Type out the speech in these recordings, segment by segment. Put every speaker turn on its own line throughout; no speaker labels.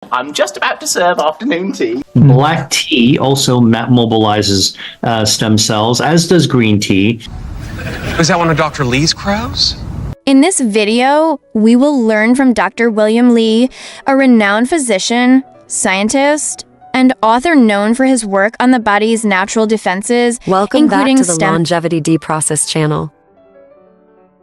I'm just about to serve afternoon tea.
Black tea also mobilizes stem cells, as does green tea.
Was that one of Dr. Lee's crows?
In this video, we will learn from Dr. William Li, a renowned physician, scientist, and author known for his work on the body's natural defenses,
Welcome
including
back to the
stem
Longevity D-Process channel.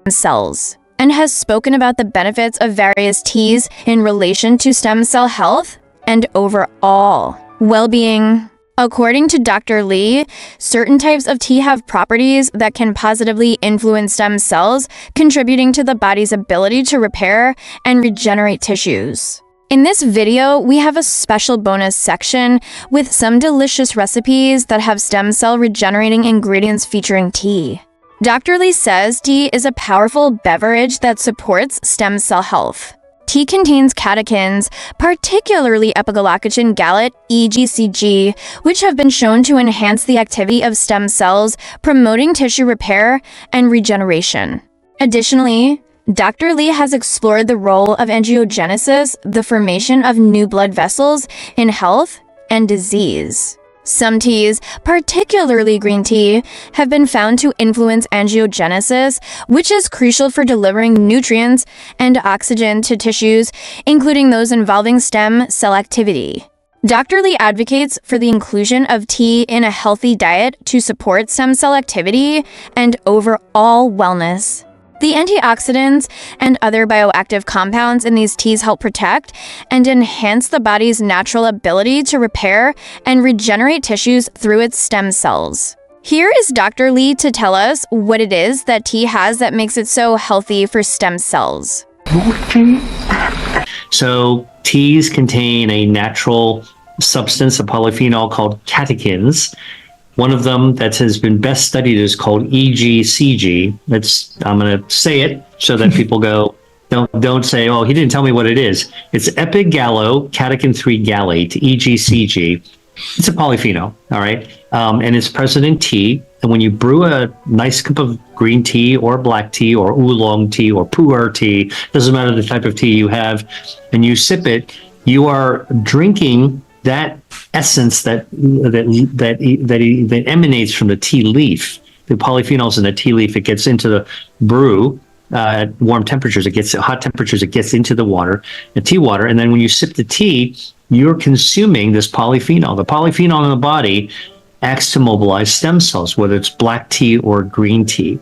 cells, and has spoken about the benefits of various teas in relation to stem cell health and overall well-being. According to Dr. Li, certain types of tea have properties that can positively influence stem cells, contributing to the body's ability to repair and regenerate tissues. In this video, we have a special bonus section with some delicious recipes that have stem cell regenerating ingredients featuring tea. Dr. Li says tea is a powerful beverage that supports stem cell health. Tea contains catechins, particularly epigallocatechin gallate, EGCG, which have been shown to enhance the activity of stem cells, promoting tissue repair and regeneration. Additionally, Dr. Li has explored the role of angiogenesis, the formation of new blood vessels, in health and disease. Some teas, particularly green tea, have been found to influence angiogenesis, which is crucial for delivering nutrients and oxygen to tissues, including those involving stem cell activity. Dr. Li advocates for the inclusion of tea in a healthy diet to support stem cell activity and overall wellness. The antioxidants and other bioactive compounds in these teas help protect and enhance the body's natural ability to repair and regenerate tissues through its stem cells. Here is Dr. Li to tell us what it is that tea has that makes it so healthy for stem cells.
So teas contain a natural substance, a polyphenol called catechins. One of them that has been best studied is called EGCG. I'm going to say it so that people go, don't say, oh, he didn't tell me what it is. It's epigallocatechin 3 gallate, EGCG. It's a polyphenol, all right? And it's present in tea. And when you brew a nice cup of green tea or black tea or oolong tea or pu'er tea, doesn't matter the type of tea you have, and you sip it, you are drinking that essence that emanates from the tea leaf, the polyphenols in the tea leaf. It gets into the brew at warm temperatures. It gets at hot temperatures. It gets into the water, the tea water, and then when you sip the tea, you're consuming this polyphenol. The polyphenol in the body acts to mobilize stem cells, whether it's black tea or green tea.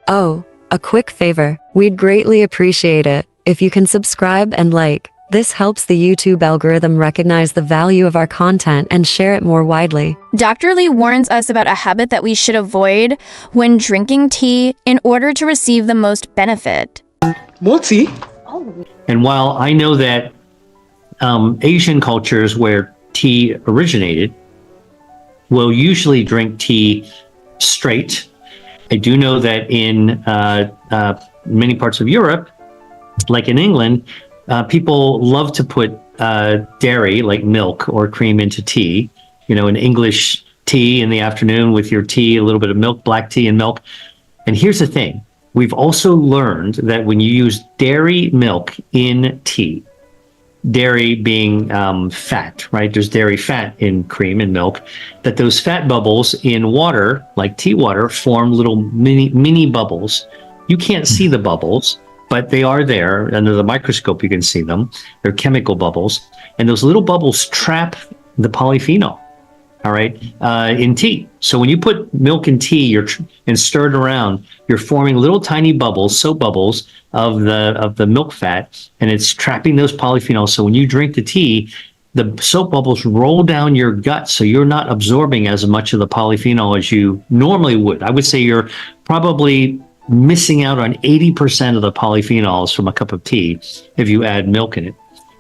Oh, a quick favor. We'd greatly appreciate it if you can subscribe and like. This helps the YouTube algorithm recognize the value of our content and share it more widely.
Dr. Li warns us about a habit that we should avoid when drinking tea in order to receive the most benefit.
More tea?
And while I know that Asian cultures where tea originated will usually drink tea straight, I do know that in many parts of Europe, like in England, people love to put dairy, like milk or cream, into tea. You know, an English tea in the afternoon with your tea, a little bit of milk, black tea and milk. And here's the thing. We've also learned that when you use dairy milk in tea, dairy being fat, right? There's dairy fat in cream and milk, that those fat bubbles in water, like tea water, form little mini bubbles. You can't see the bubbles, but they are there. Under the microscope, you can see them. They're chemical bubbles. And those little bubbles trap the polyphenol, all right, in tea. So when you put milk in tea and stir it around, you're forming little tiny bubbles, soap bubbles of the milk fat, and it's trapping those polyphenols. So when you drink the tea, the soap bubbles roll down your gut, so you're not absorbing as much of the polyphenol as you normally would. I would say you're probably missing out on 80% of the polyphenols from a cup of tea if you add milk in it.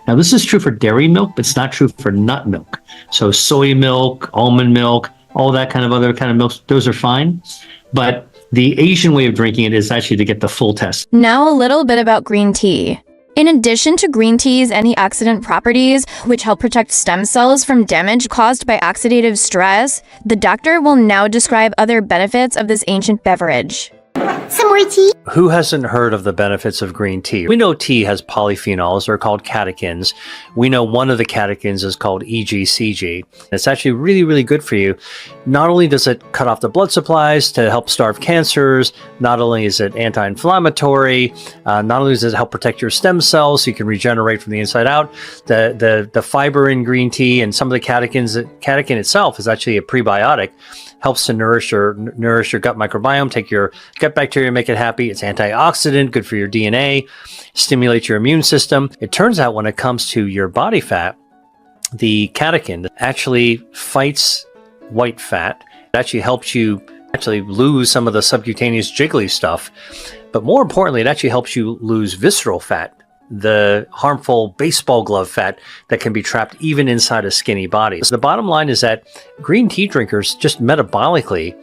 Now, this is true for dairy milk, but it's not true for nut milk. So soy milk, almond milk, all that kind of other kind of milks, those are fine. But the Asian way of drinking it is actually to get the full test.
Now a little bit about green tea. In addition to green tea's antioxidant properties, which help protect stem cells from damage caused by oxidative stress, the doctor will now describe other benefits of this ancient beverage.
Some more tea?
Who hasn't heard of the benefits of green tea? We know tea has polyphenols. They're called catechins. We know one of the catechins is called EGCG. It's actually really, really good for you. Not only does it cut off the blood supplies to help starve cancers, not only is it anti-inflammatory, not only does it help protect your stem cells so you can regenerate from the inside out, the fiber in green tea and some of the catechins, catechin itself is actually a prebiotic, helps to nourish your gut microbiome, take your gut bacteria, make it happy. It's antioxidant, good for your DNA, stimulates your immune system. It turns out when it comes to your body fat, the catechin actually fights white fat. It actually helps you actually lose some of the subcutaneous jiggly stuff. But more importantly, it actually helps you lose visceral fat, the harmful baseball glove fat that can be trapped even inside a skinny body. So the bottom line is that green tea drinkers just metabolically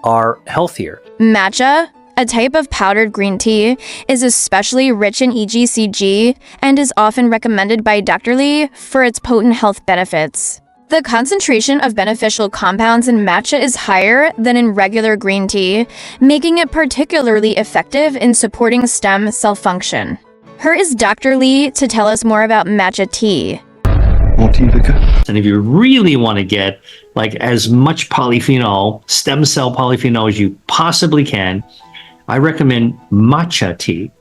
are healthier.
Matcha, a type of powdered green tea, is especially rich in EGCG and is often recommended by Dr. Lee for its potent health benefits. The concentration of beneficial compounds in matcha is higher than in regular green tea, making it particularly effective in supporting stem cell function. Here is Dr. Lee to tell us more about matcha tea.
And if you really want to get like as much polyphenol, stem cell polyphenol as you possibly can, I recommend matcha tea,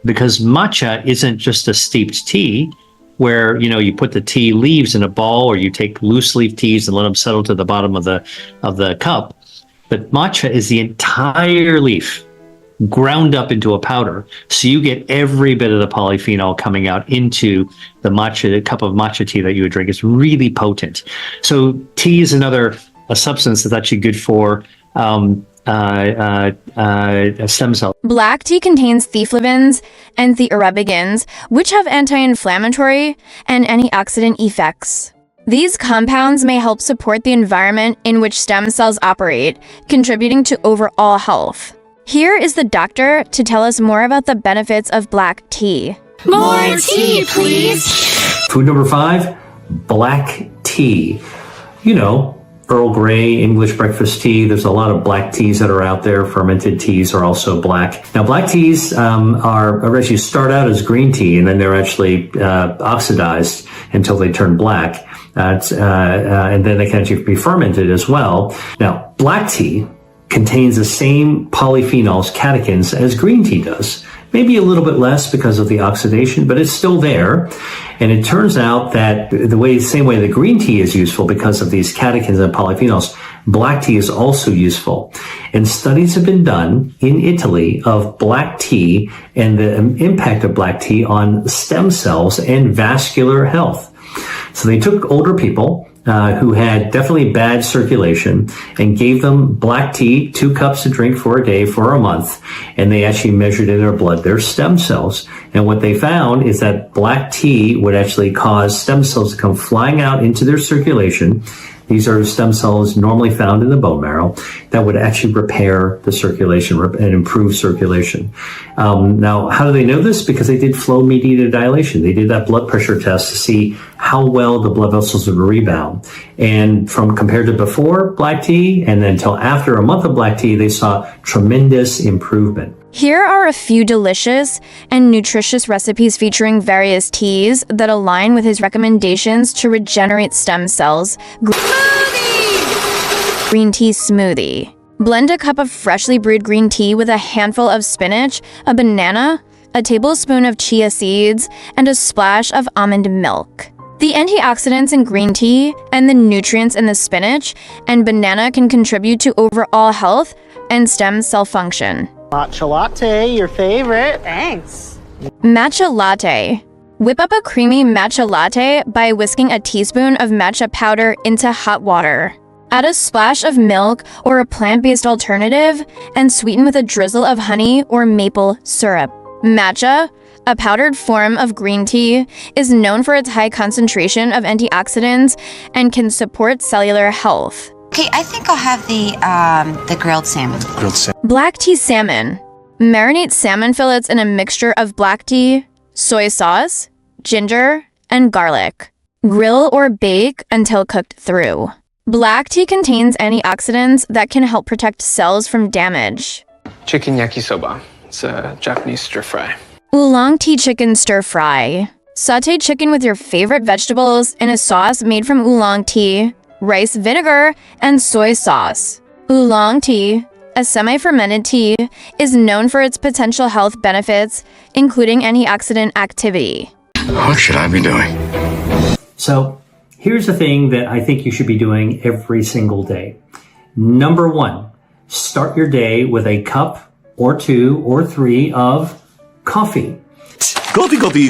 because matcha isn't just a steeped tea where, you know, you put the tea leaves in a ball or you take loose leaf teas and let them settle to the bottom of the cup. But matcha is the entire leaf ground up into a powder, so you get every bit of the polyphenol coming out into the matcha, the cup of matcha tea that you would drink. It's really potent. So tea is a substance that's actually good for stem cell.
Black tea contains theaflavins and theorubicins, which have anti-inflammatory and antioxidant effects. These compounds may help support the environment in which stem cells operate, contributing to overall health. Here is the doctor to tell us more about the benefits of black tea.
More tea, please.
Food number 5, black tea. You know, Earl Grey, English breakfast tea. There's a lot of black teas that are out there. Fermented teas are also black. Now, black teas are actually start out as green tea, and then they're actually oxidized until they turn black. And then they can actually be fermented as well. Now, black tea contains the same polyphenols, catechins, as green tea does. Maybe a little bit less because of the oxidation, but it's still there. And it turns out that same way the green tea is useful because of these catechins and polyphenols, black tea is also useful. And studies have been done in Italy of black tea and the impact of black tea on stem cells and vascular health. So they took older people who had definitely bad circulation and gave them black tea, 2 cups to drink for a day for a month. And they actually measured in their blood their stem cells. And what they found is that black tea would actually cause stem cells to come flying out into their circulation. These are stem cells normally found in the bone marrow that would actually repair the circulation and improve circulation. Now, how do they know this? Because they did flow-mediated dilation. They did that blood pressure test to see how well the blood vessels would rebound. And from compared to before black tea and then until after a month of black tea, they saw tremendous improvement.
Here are a few delicious and nutritious recipes featuring various teas that align with his recommendations to regenerate stem cells. Green tea smoothie. Blend a cup of freshly brewed green tea with a handful of spinach, a banana, a tablespoon of chia seeds, and a splash of almond milk. The antioxidants in green tea and the nutrients in the spinach and banana can contribute to overall health and stem cell function.
Matcha latte, your favorite. Thanks.
Matcha latte. Whip up a creamy matcha latte by whisking a teaspoon of matcha powder into hot water. Add a splash of milk or a plant-based alternative and sweeten with a drizzle of honey or maple syrup. Matcha, a powdered form of green tea, is known for its high concentration of antioxidants and can support cellular health.
Okay, I think I'll have the grilled salmon.
Black tea salmon. Marinate salmon fillets in a mixture of black tea, soy sauce, ginger, and garlic. Grill or bake until cooked through. Black tea contains antioxidants that can help protect cells from damage.
Chicken yakisoba. It's a Japanese stir fry.
Oolong tea chicken stir fry. Sauté chicken with your favorite vegetables in a sauce made from oolong tea, rice vinegar, and soy sauce. Oolong tea, a semi-fermented tea, is known for its potential health benefits, including antioxidant activity.
What should I be doing?
So here's the thing that I think you should be doing every single day. Number one, start your day with a cup or 2 or 3 of coffee.
Coffee.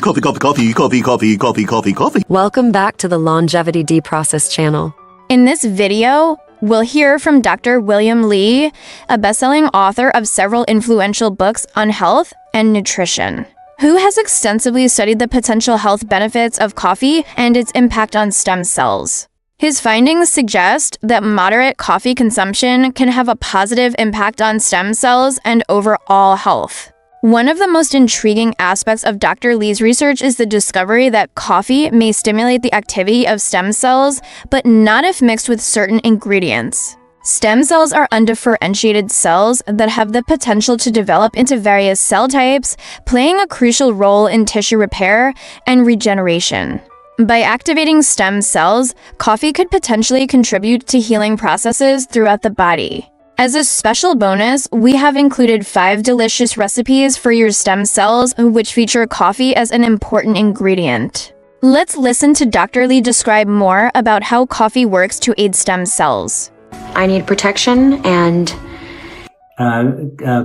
Welcome back to the Longevity Deprocessed channel.
In this video, we'll hear from Dr. William Li, a best-selling author of several influential books on health and nutrition, who has extensively studied the potential health benefits of coffee and its impact on stem cells. His findings suggest that moderate coffee consumption can have a positive impact on stem cells and overall health. One of the most intriguing aspects of Dr. Li's research is the discovery that coffee may stimulate the activity of stem cells, but not if mixed with certain ingredients. Stem cells are undifferentiated cells that have the potential to develop into various cell types, playing a crucial role in tissue repair and regeneration. By activating stem cells, coffee could potentially contribute to healing processes throughout the body. As a special bonus, we have included 5 delicious recipes for your stem cells, which feature coffee as an important ingredient. Let's listen to Dr. Li describe more about how coffee works to aid stem cells.
I need protection and...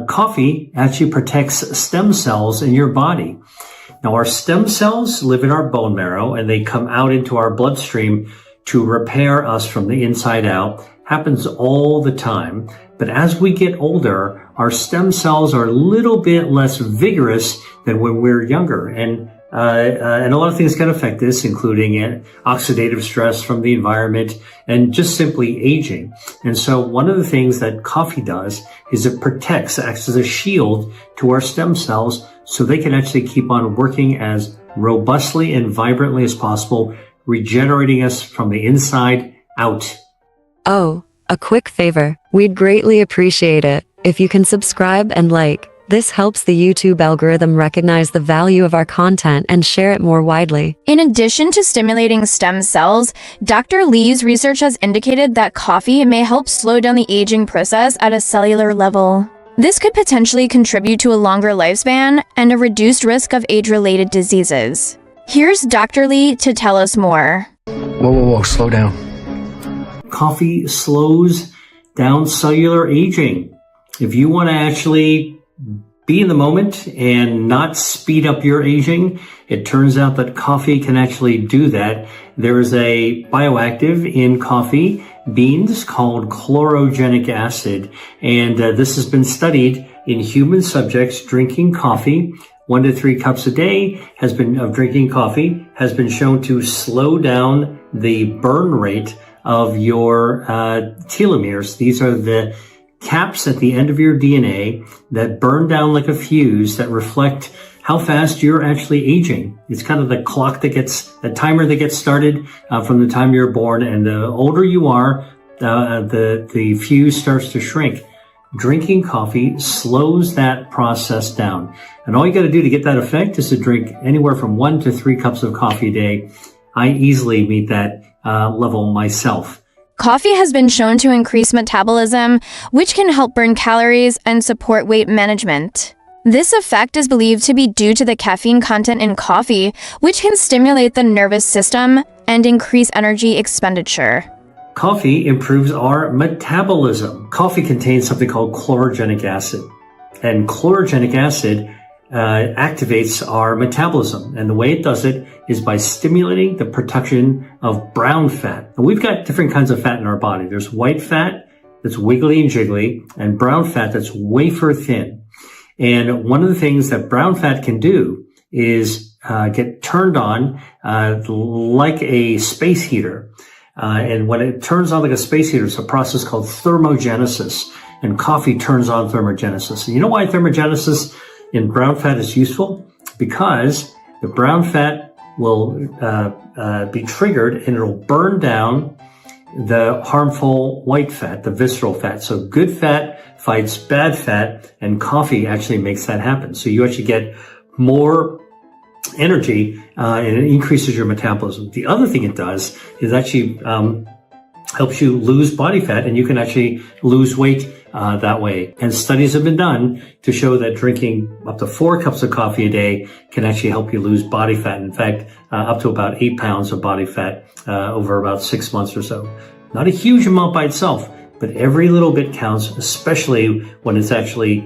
Coffee actually protects stem cells in your body. Now, our stem cells live in our bone marrow and they come out into our bloodstream to repair us from the inside out. Happens all the time. But as we get older, our stem cells are a little bit less vigorous than when we're younger. And a lot of things can affect this, including oxidative stress from the environment and just simply aging. And so one of the things that coffee does is it protects, acts as a shield to our stem cells so they can actually keep on working as robustly and vibrantly as possible, regenerating us from the inside out.
Oh, a quick favor. We'd greatly appreciate it if you can subscribe and like. This helps the YouTube algorithm recognize the value of our content and share it more widely.
In addition to stimulating stem cells, Dr. Li's research has indicated that coffee may help slow down the aging process at a cellular level. This could potentially contribute to a longer lifespan and a reduced risk of age-related diseases. Here's Dr. Li to tell us more.
Whoa, slow down.
Coffee slows down cellular aging. If you want to actually be in the moment and not speed up your aging, it turns out that coffee can actually do that. There is a bioactive in coffee beans called chlorogenic acid, and this has been studied in human subjects drinking coffee. 1 to 3 cups a day of drinking coffee has been shown to slow down the burn rate of your telomeres. These are the caps at the end of your DNA that burn down like a fuse that reflect how fast you're actually aging. It's kind of the clock the timer that gets started from the time you're born, and the older you are, the fuse starts to shrink. Drinking coffee slows that process down. And all you got to do to get that effect is to drink anywhere from 1 to 3 cups of coffee a day. I easily meet that level myself.
Coffee has been shown to increase metabolism, which can help burn calories and support weight management. This effect is believed to be due to the caffeine content in coffee, which can stimulate the nervous system and increase energy expenditure.
Coffee improves our metabolism. Coffee contains something called chlorogenic acid, and chlorogenic acid activates our metabolism. And the way it does it is by stimulating the production of brown fat. And we've got different kinds of fat in our body. There's white fat that's wiggly and jiggly, and brown fat that's wafer thin. And one of the things that brown fat can do is get turned on like a space heater. And when it turns on like a space heater, it's a process called thermogenesis. And coffee turns on thermogenesis. And you know why thermogenesis in brown fat is useful? Because the brown fat will be triggered and it'll burn down the harmful white fat, the visceral fat. So good fat fights bad fat, and coffee actually makes that happen. So you actually get more energy and it increases your metabolism. The other thing it does is actually helps you lose body fat, and you can actually lose weight that way. And studies have been done to show that drinking up to 4 cups of coffee a day can actually help you lose body fat. In fact, up to about 8 pounds of body fat over about 6 months or so. Not a huge amount by itself, but every little bit counts, especially when it's actually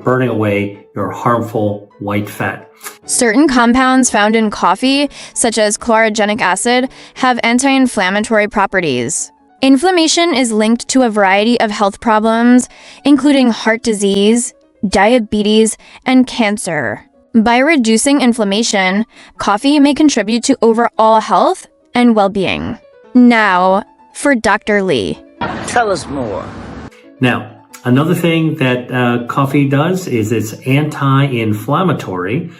burning away your harmful white fat.
Certain compounds found in coffee, such as chlorogenic acid, have anti-inflammatory properties. Inflammation is linked to a variety of health problems, including heart disease, diabetes, and cancer. By reducing inflammation, coffee may contribute to overall health and well-being. Now, for Dr. Lee.
Tell us more.
Now, another thing that coffee does is it's anti-inflammatory.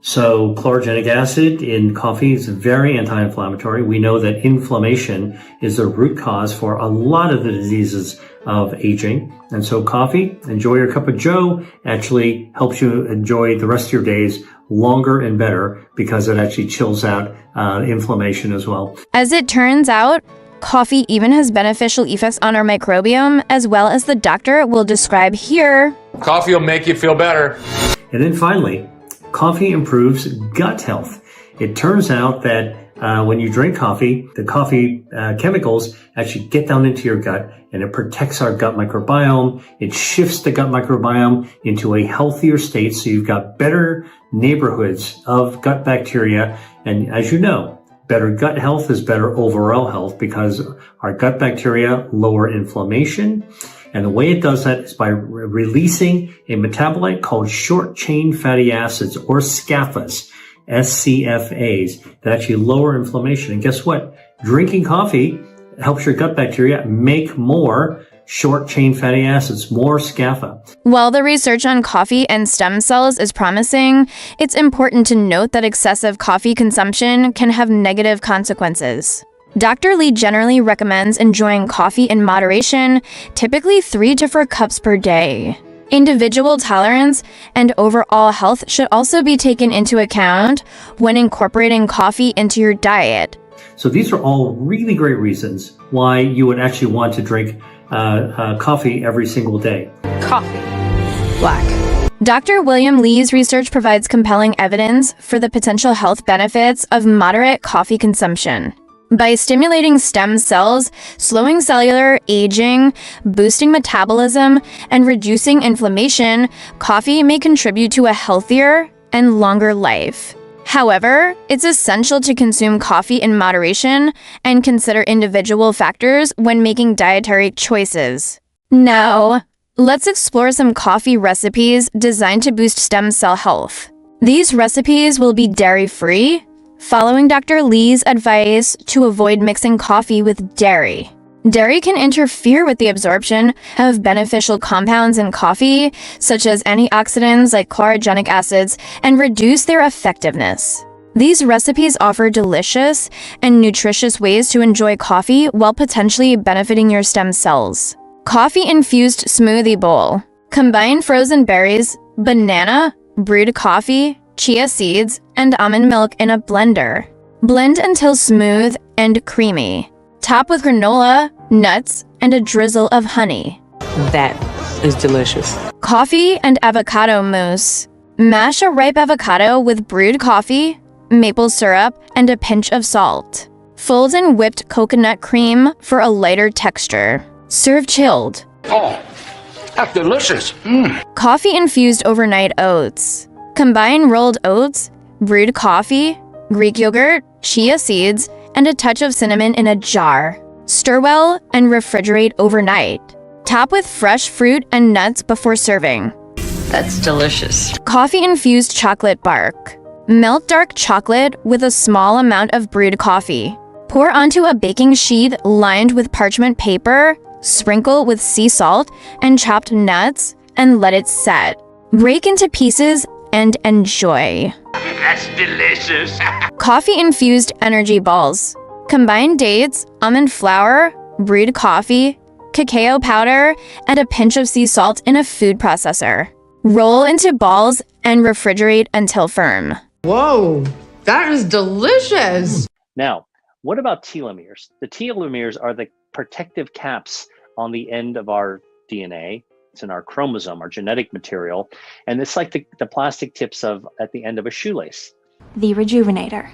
So chlorogenic acid in coffee is very anti-inflammatory. We know that inflammation is the root cause for a lot of the diseases of aging. And so coffee, enjoy your cup of joe, actually helps you enjoy the rest of your days longer and better because it actually chills out inflammation as well.
As it turns out, coffee even has beneficial effects on our microbiome, as well as the doctor will describe here.
Coffee will make you feel better.
And then finally, coffee improves gut health. It turns out that when you drink coffee, the coffee chemicals actually get down into your gut, and it protects our gut microbiome. It shifts the gut microbiome into a healthier state, so you've got better neighborhoods of gut bacteria. And as you know, better gut health is better overall health because our gut bacteria lower inflammation. And the way it does that is by releasing a metabolite called short-chain fatty acids, or SCAFAs, SCFAs, that actually lower inflammation. And guess what? Drinking coffee helps your gut bacteria make more short-chain fatty acids, more SCAFA.
While the research on coffee and stem cells is promising, it's important to note that excessive coffee consumption can have negative consequences. Dr. Lee generally recommends enjoying coffee in moderation, typically 3 to 4 cups per day. Individual tolerance and overall health should also be taken into account when incorporating coffee into your diet.
So these are all really great reasons why you would actually want to drink coffee every single day.
Coffee. Black.
Dr. William Lee's research provides compelling evidence for the potential health benefits of moderate coffee consumption. By stimulating stem cells, slowing cellular aging, boosting metabolism, and reducing inflammation, coffee may contribute to a healthier and longer life. However, it's essential to consume coffee in moderation and consider individual factors when making dietary choices. Now, let's explore some coffee recipes designed to boost stem cell health. These recipes will be dairy-free, following Dr. Lee's advice to avoid mixing coffee with dairy. Dairy can interfere with the absorption of beneficial compounds in coffee, such as antioxidants like chlorogenic acids, and reduce their effectiveness. These recipes offer delicious and nutritious ways to enjoy coffee while potentially benefiting your stem cells. Coffee-infused smoothie bowl. Combine frozen berries, banana, brewed coffee, chia seeds, and almond milk in a blender. Blend until smooth and creamy. Top with granola, nuts, and a drizzle of honey.
That is delicious.
Coffee and avocado mousse. Mash a ripe avocado with brewed coffee, maple syrup, and a pinch of salt. Fold in whipped coconut cream for a lighter texture. Serve chilled.
Oh, that's delicious.
Coffee-infused overnight oats. Combine rolled oats, brewed coffee, Greek yogurt, chia seeds, and a touch of cinnamon in a jar. Stir well and refrigerate overnight. Top with fresh fruit and nuts before serving.
That's delicious.
Coffee-infused chocolate bark. Melt dark chocolate with a small amount of brewed coffee. Pour onto a baking sheet lined with parchment paper, sprinkle with sea salt and chopped nuts, and let it set. Break into pieces and enjoy.
That's delicious.
Coffee-infused energy balls. Combine dates, almond flour, brewed coffee, cacao powder, and a pinch of sea salt in a food processor. Roll into balls and refrigerate until firm.
Whoa, that is delicious.
Now, what about telomeres? The telomeres are the protective caps on the end of our DNA. It's in our chromosome, our genetic material, and it's like the plastic tips at the end of a shoelace.
The Rejuvenator.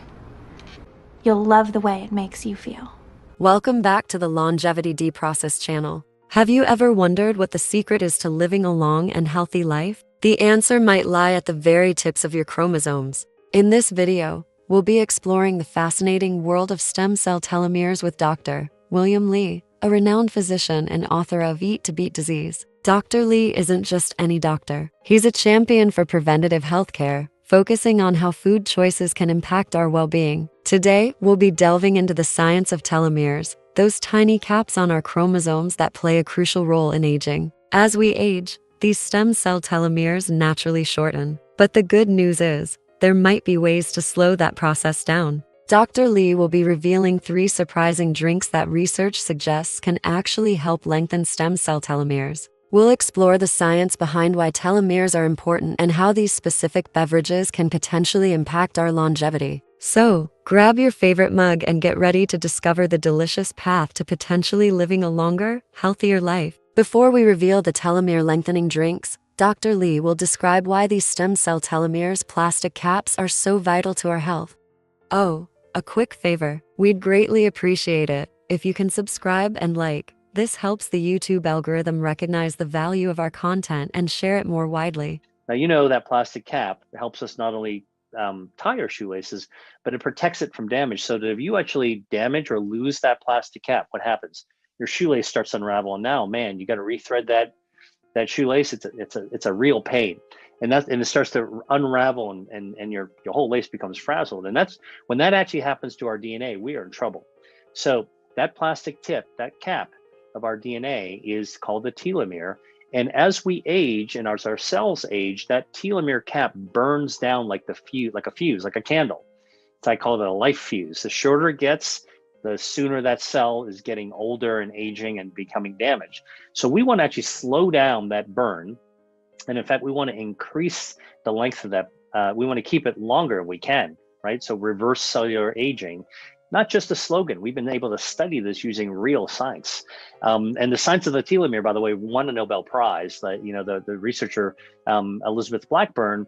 You'll love the way it makes you feel.
Welcome back to the Longevity Deprocess channel. Have you ever wondered what the secret is to living a long and healthy life? The answer might lie at the very tips of your chromosomes. In this video, we'll be exploring the fascinating world of stem cell telomeres with Dr. William Li, a renowned physician and author of Eat to Beat Disease. Dr. Li isn't just any doctor. He's a champion for preventative healthcare, focusing on how food choices can impact our well-being. Today, we'll be delving into the science of telomeres, those tiny caps on our chromosomes that play a crucial role in aging. As we age, these stem cell telomeres naturally shorten. But the good news is, there might be ways to slow that process down. Dr. Li will be revealing 3 surprising drinks that research suggests can actually help lengthen stem cell telomeres. We'll explore the science behind why telomeres are important and how these specific beverages can potentially impact our longevity. So, grab your favorite mug and get ready to discover the delicious path to potentially living a longer, healthier life. Before we reveal the telomere lengthening drinks, Dr. Li will describe why these stem cell telomeres plastic caps are so vital to our health. Oh, a quick favor. We'd greatly appreciate it if you can subscribe and like. This helps the YouTube algorithm recognize the value of our content and share it more widely.
Now, you know that plastic cap helps us not only tie our shoelaces, but it protects it from damage. So that if you actually damage or lose that plastic cap, what happens? Your shoelace starts to unravel, and now, man, you got to rethread that shoelace. It's a real pain, and it starts to unravel, and your whole lace becomes frazzled. And that's when that actually happens to our DNA, we are in trouble. So that plastic tip, that cap of our DNA, is called the telomere. And as we age and as our cells age, that telomere cap burns down like a fuse, like a candle. I call it a life fuse. The shorter it gets, the sooner that cell is getting older and aging and becoming damaged. So we want to actually slow down that burn. And in fact, we want to increase the length of that. We want to keep it longer if we can, right? So reverse cellular aging. Not just a slogan. We've been able to study this using real science. And the science of the telomere, by the way, won a Nobel Prize. The researcher, Elizabeth Blackburn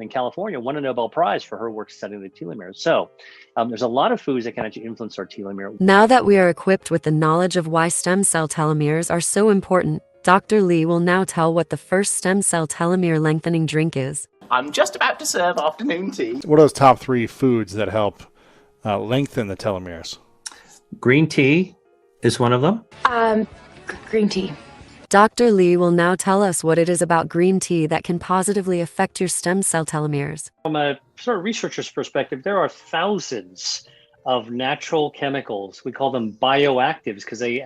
in California, won a Nobel Prize for her work studying the telomere. So there's a lot of foods that can actually influence our telomere.
Now that we are equipped with the knowledge of why stem cell telomeres are so important, Dr. Li will now tell what the first stem cell telomere lengthening drink is.
I'm just about to serve afternoon tea.
What are those top 3 foods that help lengthen the telomeres?
Green tea is one of them.
Green tea.
Dr. Li will now tell us what it is about green tea that can positively affect your stem cell telomeres.
From a sort of researcher's perspective, there are thousands of natural chemicals. We call them bioactives because they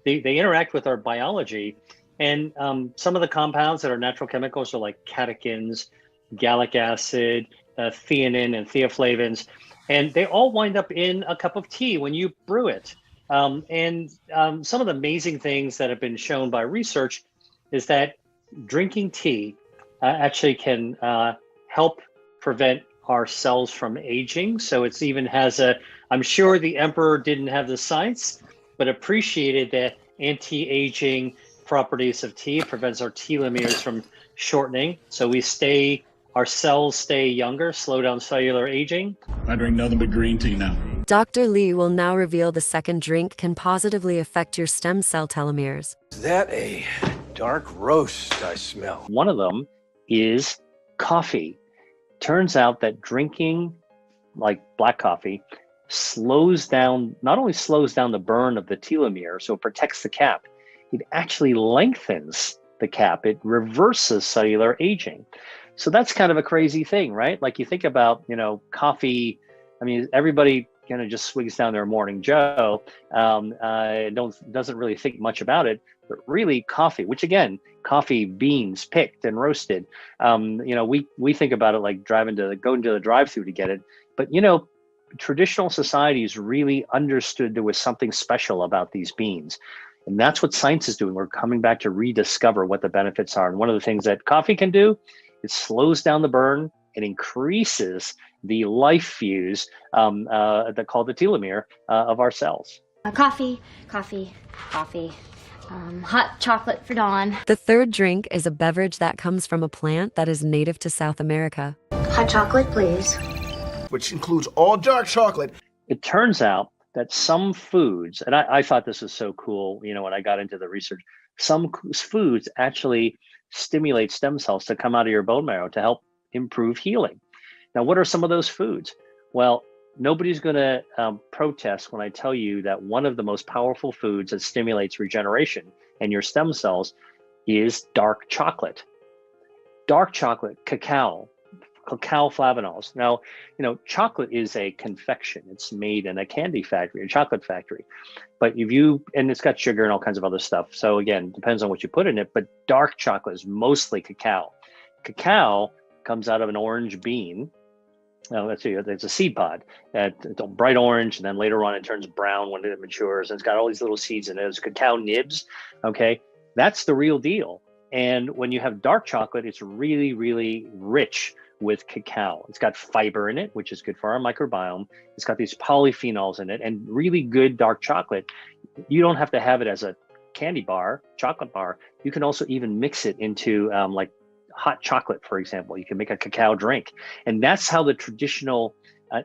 interact with our biology. And some of the compounds that are natural chemicals are like catechins, gallic acid, theanine, and theaflavins. And they all wind up in a cup of tea when you brew it. Some of the amazing things that have been shown by research is that drinking tea actually can help prevent our cells from aging. So it's even has I'm sure the emperor didn't have the science, but appreciated the anti-aging properties of tea. It prevents our telomeres from shortening. So our cells stay younger, slow down cellular aging.
I drink nothing but green tea now.
Dr. Li will now reveal the second drink can positively affect your stem cell telomeres.
Is that a dark roast I smell?
One of them is coffee. Turns out that drinking like black coffee not only slows down the burn of the telomere, so it protects the cap, it actually lengthens the cap. It reverses cellular aging. So that's kind of a crazy thing, right? Like you think about, coffee. I mean, everybody kind of just swigs down their morning Joe, doesn't really think much about it. But really, coffee, which again, coffee beans picked and roasted. We think about it like going to the drive-through to get it. But traditional societies really understood there was something special about these beans. And that's what science is doing. We're coming back to rediscover what the benefits are. And one of the things that coffee can do, it slows down the burn. It increases the life fuse that called the telomere of our cells.
Coffee. Hot chocolate for Dawn.
The third drink is a beverage that comes from a plant that is native to South America.
Hot chocolate, please.
Which includes all dark chocolate.
It turns out that some foods, and I thought this was so cool, when I got into the research, some foods actually stimulate stem cells to come out of your bone marrow to help improve healing. Now, what are some of those foods? Well, nobody's going to protest when I tell you that one of the most powerful foods that stimulates regeneration in your stem cells is dark chocolate. Dark chocolate, cacao flavanols. Now, chocolate is a confection. It's made in a candy factory, a chocolate factory. But and it's got sugar and all kinds of other stuff. So again, depends on what you put in it, but dark chocolate is mostly cacao. Cacao comes out of an orange bean. Now, it's a seed pod. It's bright orange, and then later on it turns brown when it matures. And it's got all these little seeds in it. It's cacao nibs. Okay, that's the real deal. And when you have dark chocolate, it's really, really rich with cacao. It's got fiber in it, which is good for our microbiome. It's got these polyphenols in it, and really good dark chocolate. You don't have to have it as a candy bar, chocolate bar. You can also even mix it into like hot chocolate, for example. You can make a cacao drink. And that's how the traditional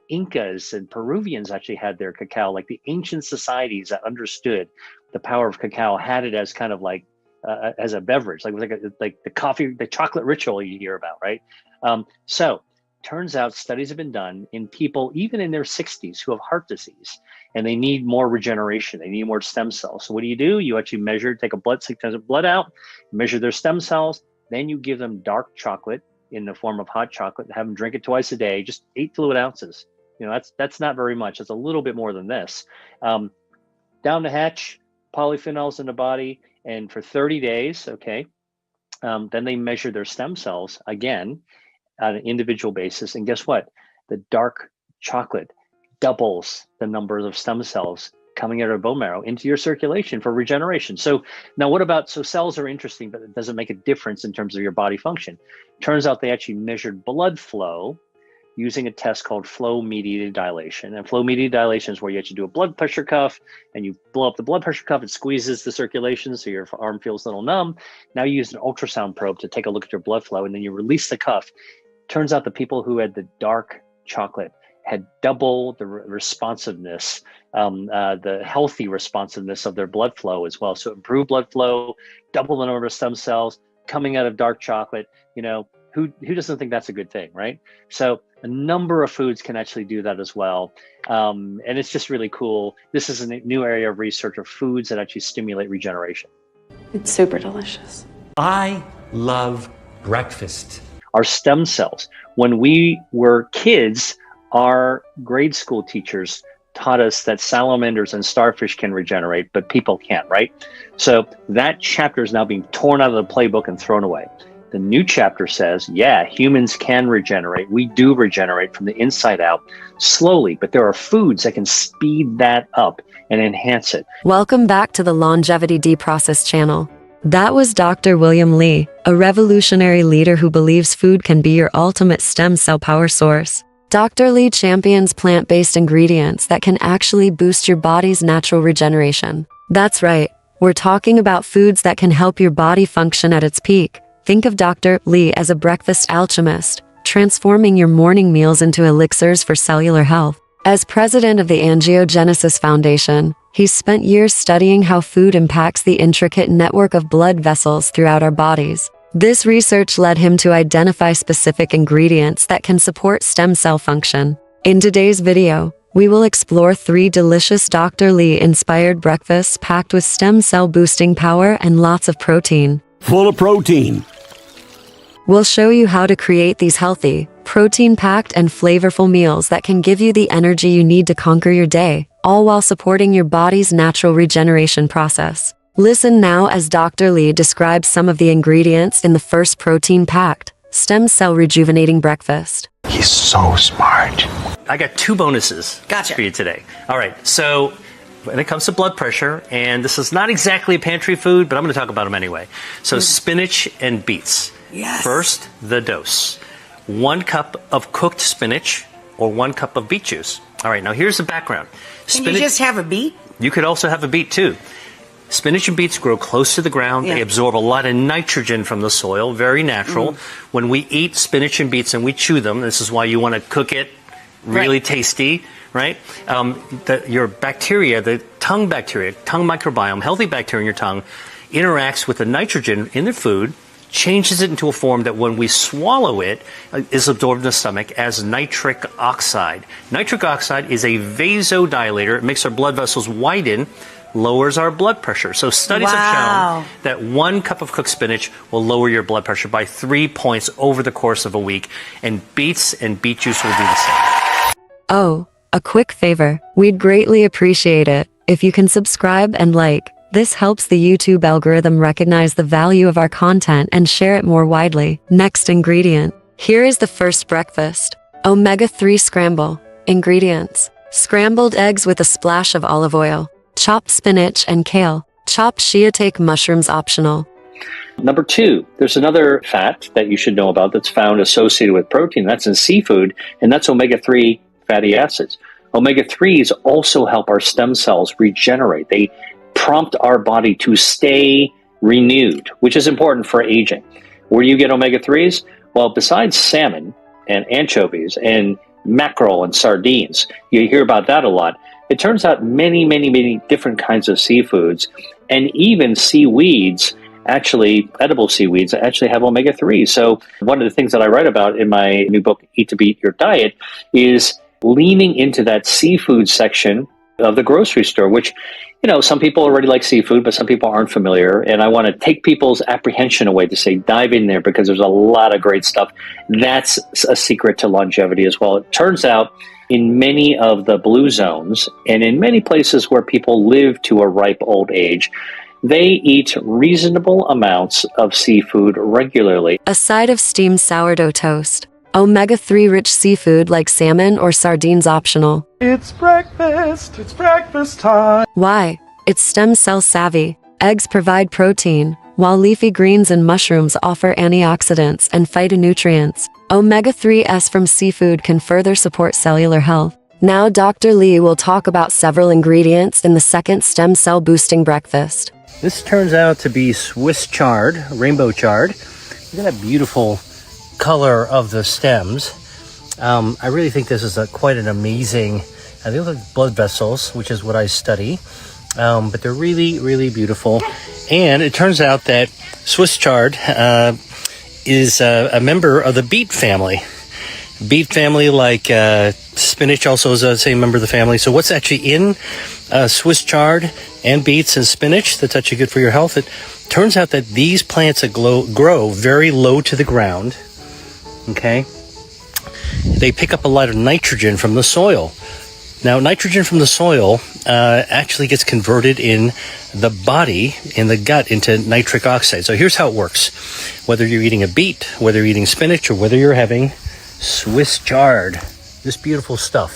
Incas and Peruvians actually had their cacao. Like the ancient societies that understood the power of cacao had it as kind of like as a beverage, like the coffee, the chocolate ritual you hear about, right? So turns out studies have been done in people, even in their 60s, who have heart disease, and they need more regeneration. They need more stem cells. So what do? You actually measure, take a blood out, measure their stem cells. Then you give them dark chocolate in the form of hot chocolate, have them drink it twice a day, just 8 fluid ounces. That's not very much. It's a little bit more than this. Down the hatch, polyphenols in the body, and for 30 days, okay, then they measure their stem cells again on an individual basis. And guess what? The dark chocolate doubles the number of stem cells coming out of bone marrow into your circulation for regeneration. So now so cells are interesting, but it doesn't make a difference in terms of your body function. Turns out they actually measured blood flow using a test called flow-mediated dilation. And flow-mediated dilation is where you actually do a blood pressure cuff, and you blow up the blood pressure cuff, it squeezes the circulation so your arm feels a little numb. Now you use an ultrasound probe to take a look at your blood flow, and then you release the cuff. Turns out the people who had the dark chocolate had double the responsiveness, the healthy responsiveness of their blood flow as well. So improved blood flow, double the number of stem cells coming out of dark chocolate. Who doesn't think that's a good thing, right? So a number of foods can actually do that as well. And it's just really cool. This is a new area of research of foods that actually stimulate regeneration.
It's super delicious.
I love breakfast.
Our stem cells, when we were kids, our grade school teachers taught us that salamanders and starfish can regenerate, but people can't, right? So that chapter is now being torn out of the playbook and thrown away. The new chapter says, yeah, humans can regenerate. We do regenerate from the inside out slowly, but there are foods that can speed that up and enhance it.
Welcome back to the Longevity D-Process channel. That was Dr. William Li, a revolutionary leader who believes food can be your ultimate stem cell power source. Dr. Li champions plant-based ingredients that can actually boost your body's natural regeneration. That's right, we're talking about foods that can help your body function at its peak. Think of Dr. Li as a breakfast alchemist, transforming your morning meals into elixirs for cellular health. As president of the Angiogenesis Foundation, he's spent years studying how food impacts the intricate network of blood vessels throughout our bodies. This research led him to identify specific ingredients that can support stem cell function. In today's video, we will explore 3 delicious Dr. Li-inspired breakfasts packed with stem cell boosting power and lots of protein.
Full of protein.
We'll show you how to create these healthy, protein-packed and flavorful meals that can give you the energy you need to conquer your day, all while supporting your body's natural regeneration process. Listen now as Dr. Li describes some of the ingredients in the first protein-packed, stem cell rejuvenating breakfast.
He's so smart.
I got 2 bonuses for you today. All right, so when it comes to blood pressure, and this is not exactly a pantry food, but I'm going to talk about them anyway. So spinach and beets.
Yes.
First, the dose. 1 cup of cooked spinach or 1 cup of beet juice. All right, now here's the background.
Can you just have a beet?
You could also have a beet too. Spinach and beets grow close to the ground.
Yeah.
They absorb a lot of nitrogen from the soil, very natural. When we eat spinach and beets and we chew them, this is why you want to cook it really tasty, right? Your bacteria, the tongue bacteria, tongue microbiome, healthy bacteria in your tongue, interacts with the nitrogen in the food, changes it into a form that when we swallow it is absorbed in the stomach as nitric oxide. Nitric oxide is a vasodilator. It makes our blood vessels widen, lowers our blood pressure. So studies have shown that 1 cup of cooked spinach will lower your blood pressure by 3 points over the course of a week, and beets and beet juice will do the same.
Oh, a quick favor. We'd greatly appreciate it if you can subscribe and like. This helps the YouTube algorithm recognize the value of our content and share it more widely. Next ingredient. Here is the first breakfast. Omega-3 scramble. Ingredients: scrambled eggs with a splash of olive oil, chopped spinach and kale, chopped shiitake mushrooms optional.
Number 2, there's another fat that you should know about that's found associated with protein. That's in seafood, and that's omega-3 fatty acids. Omega-3s also help our stem cells regenerate. They prompt our body to stay renewed, which is important for aging. Where do you get omega-3s? Well, besides salmon and anchovies and mackerel and sardines, you hear about that a lot. It turns out many different kinds of seafoods and even seaweeds, actually edible seaweeds, actually have omega-3. So one of the things that I write about in my new book, Eat to Beat Your Diet, is leaning into that seafood section of the grocery store, which, you know, some people already like seafood, but some people aren't familiar. And I want to take people's apprehension away to say, dive in there because there's a lot of great stuff. That's a secret to longevity as well. It turns out in many of the blue zones and in many places where people live to a ripe old age, they eat reasonable amounts of seafood regularly.
A side of steamed sourdough toast. Omega-3 rich seafood like salmon or sardines optional.
It's breakfast time.
Why? It's stem cell savvy. Eggs provide protein, while leafy greens and mushrooms offer antioxidants and phytonutrients. Omega-3s from seafood can further support cellular health. Now Dr. Lee will talk about several ingredients in the second stem cell boosting breakfast.
This turns out to be Swiss chard, rainbow chard. Look at that beautiful color of the stems. I really think this is quite an amazing, they look like blood vessels, which is what I study, but they're really beautiful. And it turns out that Swiss chard is a member of the beet family. Beet family, like spinach, also is the same member of the family. So what's actually in Swiss chard and beets and spinach that's actually good for your health? It turns out that these plants that grow very low to the ground, okay, they pick up a lot of nitrogen from the soil. Now, nitrogen from the soil actually gets converted in the body, in the gut, into nitric oxide. So here's how it works. Whether you're eating a beet, whether you're eating spinach, or whether you're having Swiss chard, this beautiful stuff.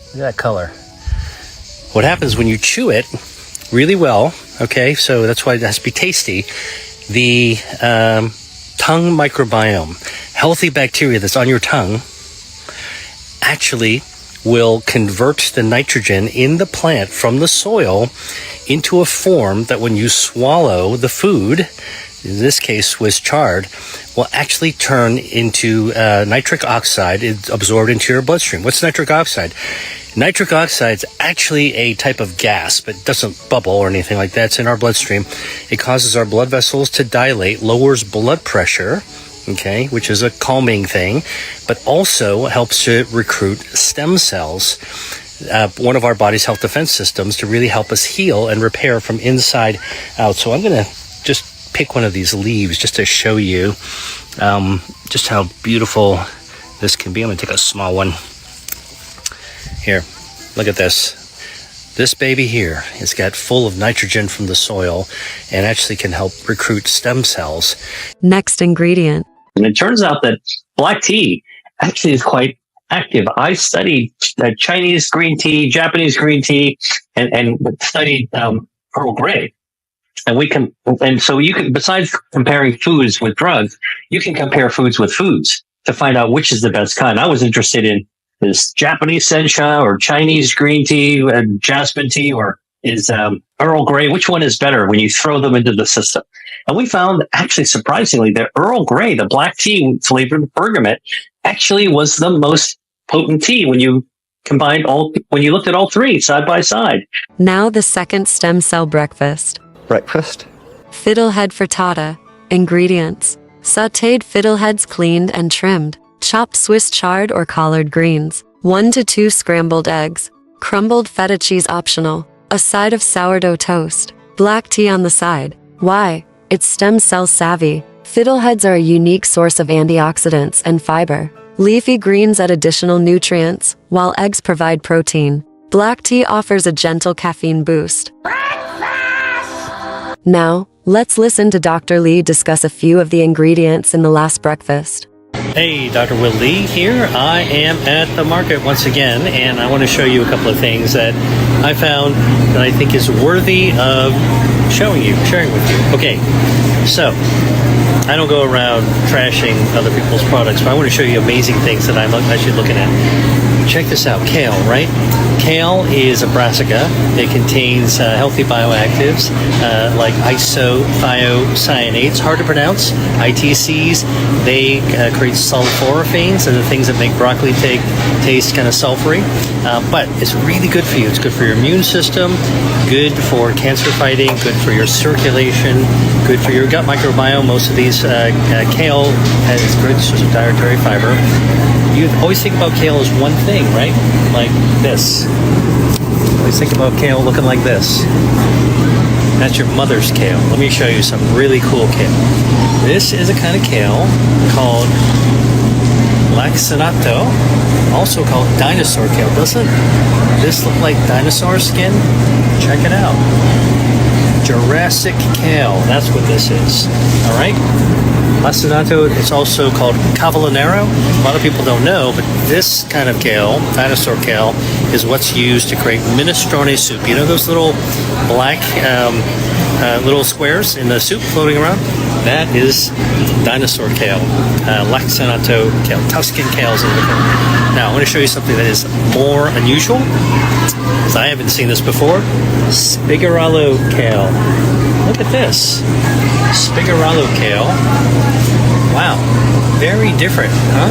Look at that color. What happens when you chew it really well, okay, so that's why it has to be tasty, the tongue microbiome, healthy bacteria that's on your tongue, actually will convert the nitrogen in the plant from the soil into a form that when you swallow the food, in this case Swiss chard, will actually turn into nitric oxide. It's absorbed into your bloodstream. What's nitric oxide? Nitric oxide is actually a type of gas, but it doesn't bubble or anything like that. It's in our bloodstream. It causes our blood vessels to dilate, lowers blood pressure, okay, which is a calming thing, but also helps to recruit stem cells, one of our body's health defense systems, to really help us heal and repair from inside out. So I'm going to just pick one of these leaves just to show you just how beautiful this can be. I'm going to take a small one. Here, look at this. This baby here is got full of nitrogen from the soil and actually can help recruit stem cells.
Next ingredient.
And it turns out that black tea actually is quite active. I studied Chinese green tea, Japanese green tea, and studied Earl Grey. And so you can, besides comparing foods with drugs, you can compare foods with foods to find out which is the best kind. I was interested in this Japanese sencha or Chinese green tea and jasmine tea, or is Earl Grey. Which one is better when you throw them into the system? And we found, actually surprisingly, that Earl Grey, the black tea flavored with bergamot, actually was the most potent tea when you when you looked at all three side by side.
Now the second stem cell breakfast.
Breakfast?
Fiddlehead frittata. Ingredients: sautéed fiddleheads cleaned and trimmed, chopped Swiss chard or collard greens, 1 to 2 scrambled eggs, crumbled feta cheese optional, a side of sourdough toast, black tea on the side. Why? It's stem cell savvy. Fiddleheads are a unique source of antioxidants and fiber. Leafy greens add additional nutrients, while eggs provide protein. Black tea offers a gentle caffeine boost. Now, let's listen to Dr. Lee discuss a few of the ingredients in the last breakfast.
Hey, Dr. Will Lee here. I am at the market once again, and I want to show you a couple of things that I found that I think is worthy of sharing with you. Okay, so I don't go around trashing other people's products, but I want to show you amazing things that I'm actually looking at. Check this out, kale, right? Kale is a brassica. It contains healthy bioactives like isothiocyanates, hard to pronounce, ITCs. They create sulforaphanes, and the things that make broccoli taste kind of sulfury. But it's really good for you. It's good for your immune system, good for cancer fighting, good for your circulation, good for your gut microbiome. Most of these kale has great source of dietary fiber. You always think about kale as one thing, right? Like this. Always think about kale looking like this. That's your mother's kale. Let me show you some really cool kale. This is a kind of kale called laxinato, also called dinosaur kale. Doesn't this look like dinosaur skin? Check it out. Jurassic kale. That's what this is. All right? Lacinato, it's also called cavallonero. A lot of people don't know, but this kind of kale, dinosaur kale, is what's used to create minestrone soup. You know those little black little squares in the soup floating around? That is dinosaur kale, Laxinato kale, Tuscan kales. Now, I want to show you something that is more unusual, because I haven't seen this before. Spigarello kale. Look at this. Spigarello kale. Wow. Very different, huh?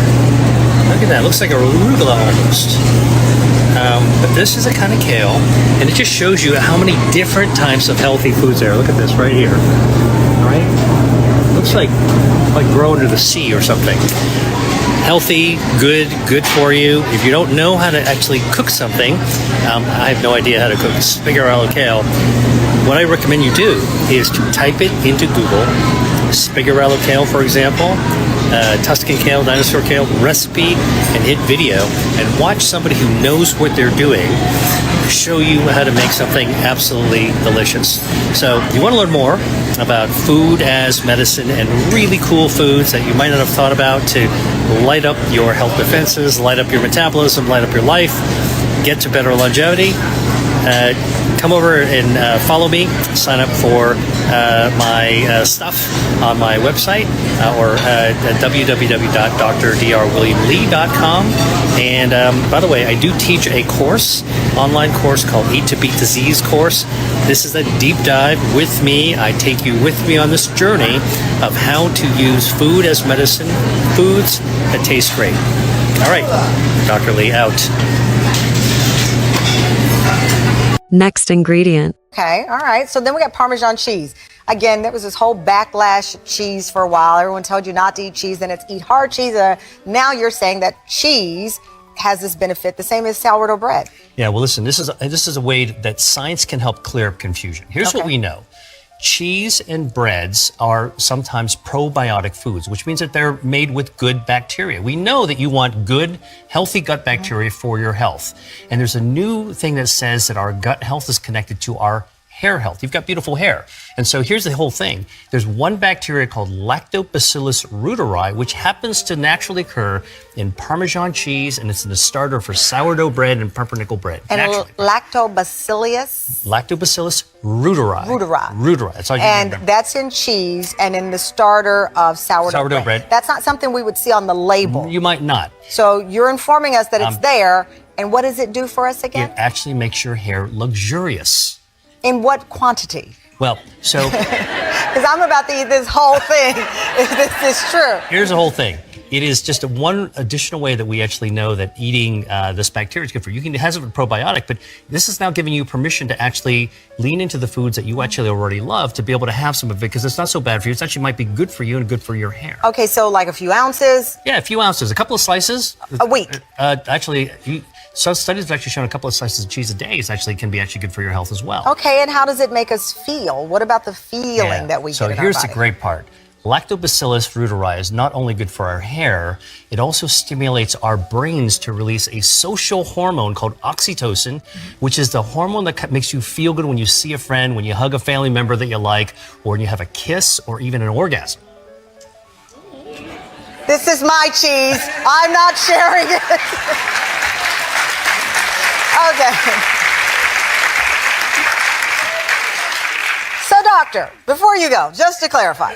Look at that. Looks like a arugula almost. But this is a kind of kale, and it just shows you how many different types of healthy foods there are. Look at this right here. All right? Looks like growing to the sea or something. Healthy, good for you. If you don't know how to actually cook something, I have no idea how to cook Spigarello kale. What I recommend you do is to type it into Google, Spigarello kale, for example, Tuscan kale, dinosaur kale recipe, and hit video, and watch somebody who knows what they're doing show you how to make something absolutely delicious. So you want to learn more about food as medicine and really cool foods that you might not have thought about to light up your health defenses, light up your metabolism, light up your life, get to better longevity. Come over and follow me. Sign up for my stuff on my website or at www.drdrwilliamlee.com. And by the way, I do teach a course, online course called Eat to Beat Disease course. This is a deep dive with me. I take you with me on this journey of how to use food as medicine, foods that taste great. All right, Dr. Lee out.
Next ingredient.
Okay, all right. So then we got Parmesan cheese. Again, there was this whole backlash of cheese for a while. Everyone told you not to eat cheese, then it's eat hard cheese. Now you're saying that cheese has this benefit, the same as sourdough bread.
Yeah, well, listen, this is a way that science can help clear up confusion. Here's what we know. Cheese and breads are sometimes probiotic foods, which means that they're made with good bacteria. We know that you want good, healthy gut bacteria for your health. And there's a new thing that says that our gut health is connected to our
hair health. You've got beautiful hair. And so here's the whole thing. There's one bacteria called Lactobacillus reuteri, which happens to naturally occur in Parmesan cheese, and it's in the starter for sourdough bread and pumpernickel bread.
And
Lactobacillus reuteri. Reuteri. That's all you
And
remember.
that's in cheese and in the starter of sourdough bread. That's not something we would see on the label.
You might not.
So you're informing us that it's there. And what does it do for us again?
It actually makes your hair luxurious.
In what quantity?
Well, so
Because I'm about to eat this whole thing if this is true.
here's the whole thing. It is just one additional way that we actually know that eating this bacteria is good for you. It has a probiotic, but this is now giving you permission to actually lean into the foods that you actually already love to be able to have some of it, because it's not so bad for you. It actually might be good for you and good for your hair.
Okay, so like a few ounces.
Yeah, a few ounces, a couple of slices.
A week.
Actually, some studies have actually shown a couple of slices of cheese a day can be actually good for your health as well.
Okay, and how does it make us feel? What about the feeling that we get in our
So here's
body?
the great part. Lactobacillus reuteri is not only good for our hair, it also stimulates our brains to release a social hormone called oxytocin, which is the hormone that makes you feel good when you see a friend, when you hug a family member that you like, or when you have a kiss or even an orgasm.
This is my cheese. I'm not sharing it. Okay. So, doctor, before you go, just to clarify,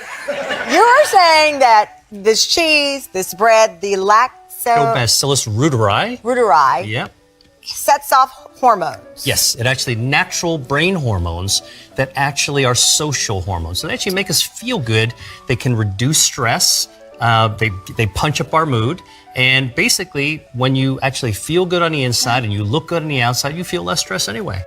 you're saying that this cheese, this bread, the
Lactobacillus reuteri.
Yep. Sets off hormones.
Yes, it actually natural brain hormones that actually are social hormones. So they actually make us feel good. They can reduce stress. They punch up our mood. And basically, when you actually feel good on the inside and you look good on the outside, you feel less stress anyway.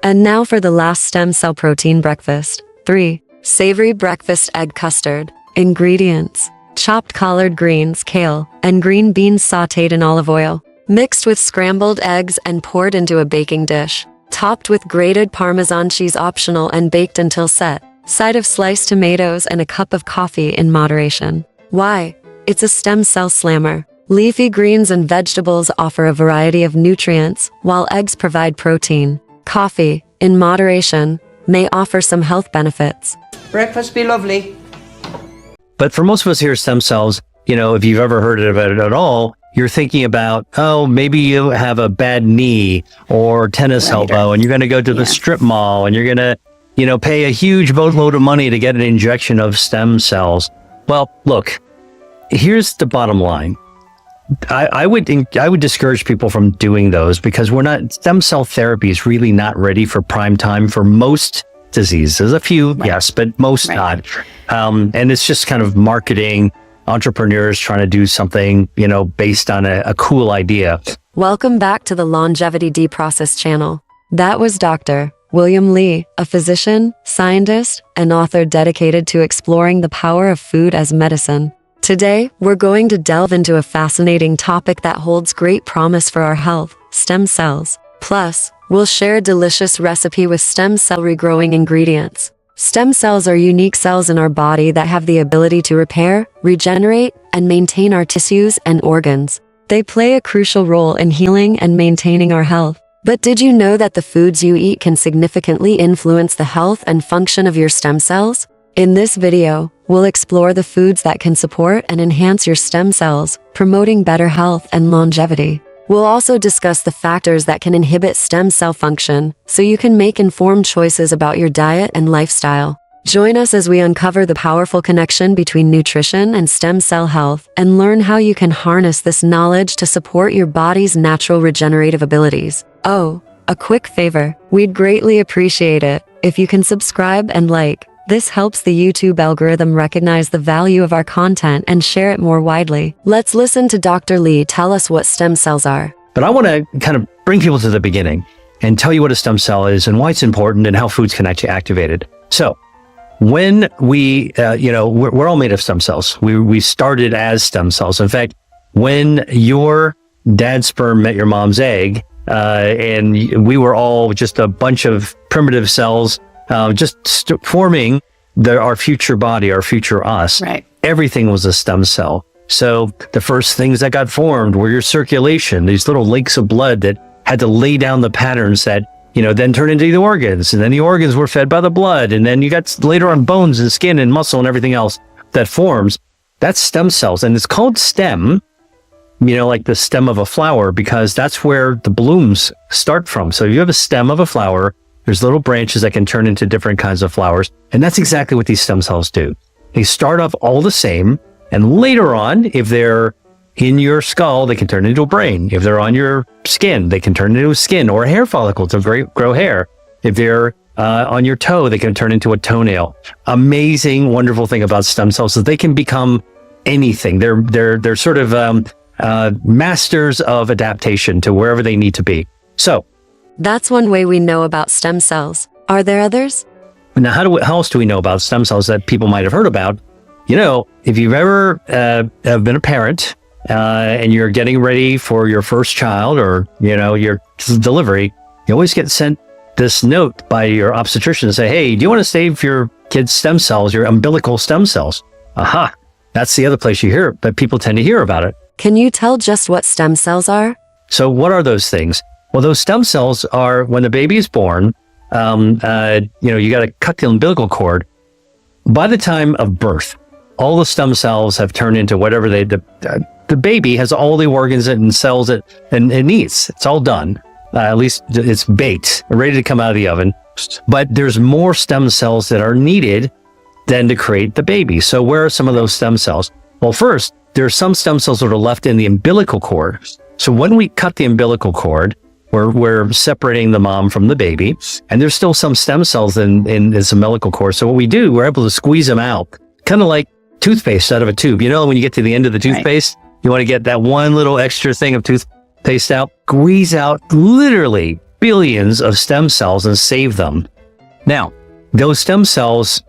And now for the last stem cell protein breakfast. 3. Savory breakfast egg custard. Ingredients: chopped collard greens, kale, and green beans sautéed in olive oil, mixed with scrambled eggs and poured into a baking dish. Topped with grated Parmesan cheese, optional, and baked until set. Side of sliced tomatoes and a cup of coffee in moderation. Why? It's a stem cell slammer. Leafy greens and vegetables offer a variety of nutrients, while eggs provide protein. Coffee, in moderation, may offer some health benefits.
Breakfast be lovely.
But for most of us here, stem cells, if you've ever heard about it at all, you're thinking about, maybe you have a bad knee or tennis elbow, and you're going to go to the strip mall, and you're going to, pay a huge boatload of money to get an injection of stem cells. Well, look, here's the bottom line. I would discourage people from doing those, because stem cell therapy is really not ready for prime time for most diseases. A few, yes, but most not. And it's just kind of marketing, entrepreneurs trying to do something, based on a cool idea.
Welcome back to the Longevity D-Process channel. That was Dr. William Li, a physician, scientist, and author dedicated to exploring the power of food as medicine. Today, we're going to delve into a fascinating topic that holds great promise for our health: stem cells. Plus, we'll share a delicious recipe with stem cell regrowing ingredients. Stem cells are unique cells in our body that have the ability to repair, regenerate, and maintain our tissues and organs. They play a crucial role in healing and maintaining our health. But did you know that the foods you eat can significantly influence the health and function of your stem cells? In this video, we'll explore the foods that can support and enhance your stem cells, promoting better health and longevity. We'll also discuss the factors that can inhibit stem cell function, so you can make informed choices about your diet and lifestyle. Join us as we uncover the powerful connection between nutrition and stem cell health, and learn how you can harness this knowledge to support your body's natural regenerative abilities. Oh, a quick favor. We'd greatly appreciate it if you can subscribe and like. This helps the YouTube algorithm recognize the value of our content and share it more widely. Let's listen to Dr. Li tell us what stem cells are.
But I want to kind of bring people to the beginning and tell you what a stem cell is and why it's important and how foods can actually activate it. So when we, we're all made of stem cells. We started as stem cells. In fact, when your dad's sperm met your mom's egg, and we were all just a bunch of primitive cells, forming our future body, our future us.
Right.
Everything was a stem cell. So the first things that got formed were your circulation, these little lakes of blood that had to lay down the patterns that, then turn into the organs. And then the organs were fed by the blood. And then you got later on bones and skin and muscle and everything else that forms. That's stem cells. And it's called stem, like the stem of a flower, because that's where the blooms start from. So if you have a stem of a flower, there's little branches that can turn into different kinds of flowers. And that's exactly what these stem cells do. They start off all the same. And later on, if they're in your skull, they can turn into a brain. If they're on your skin, they can turn into a skin or a hair follicle to grow hair. If they're on your toe, they can turn into a toenail. Amazing, wonderful thing about stem cells is they can become anything. They're sort of masters of adaptation to wherever they need to be. So
that's one way we know about stem cells. Are there others?
Now, how else do we know about stem cells that people might have heard about? If you've ever have been a parent, and you're getting ready for your first child or, your delivery, you always get sent this note by your obstetrician to say, hey, do you want to save your kid's stem cells, your umbilical stem cells? Aha. That's the other place you hear it, but people tend to hear about it.
Can you tell just what stem cells are?
So what are those things? Well, those stem cells are when the baby is born, you got to cut the umbilical cord. By the time of birth, all the stem cells have turned into whatever the baby has all the organs and cells it needs. It's all done. At least it's baked, ready to come out of the oven. But there's more stem cells that are needed than to create the baby. So where are some of those stem cells? Well, first, there are some stem cells that are left in the umbilical cord. So when we cut the umbilical cord, we're separating the mom from the baby, and there's still some stem cells in this umbilical cord. So what we do, we're able to squeeze them out, kind of like toothpaste out of a tube. When you get to the end of the toothpaste, you want to get that one little extra thing of toothpaste out, squeeze out literally billions of stem cells and save them. Now, those stem cells,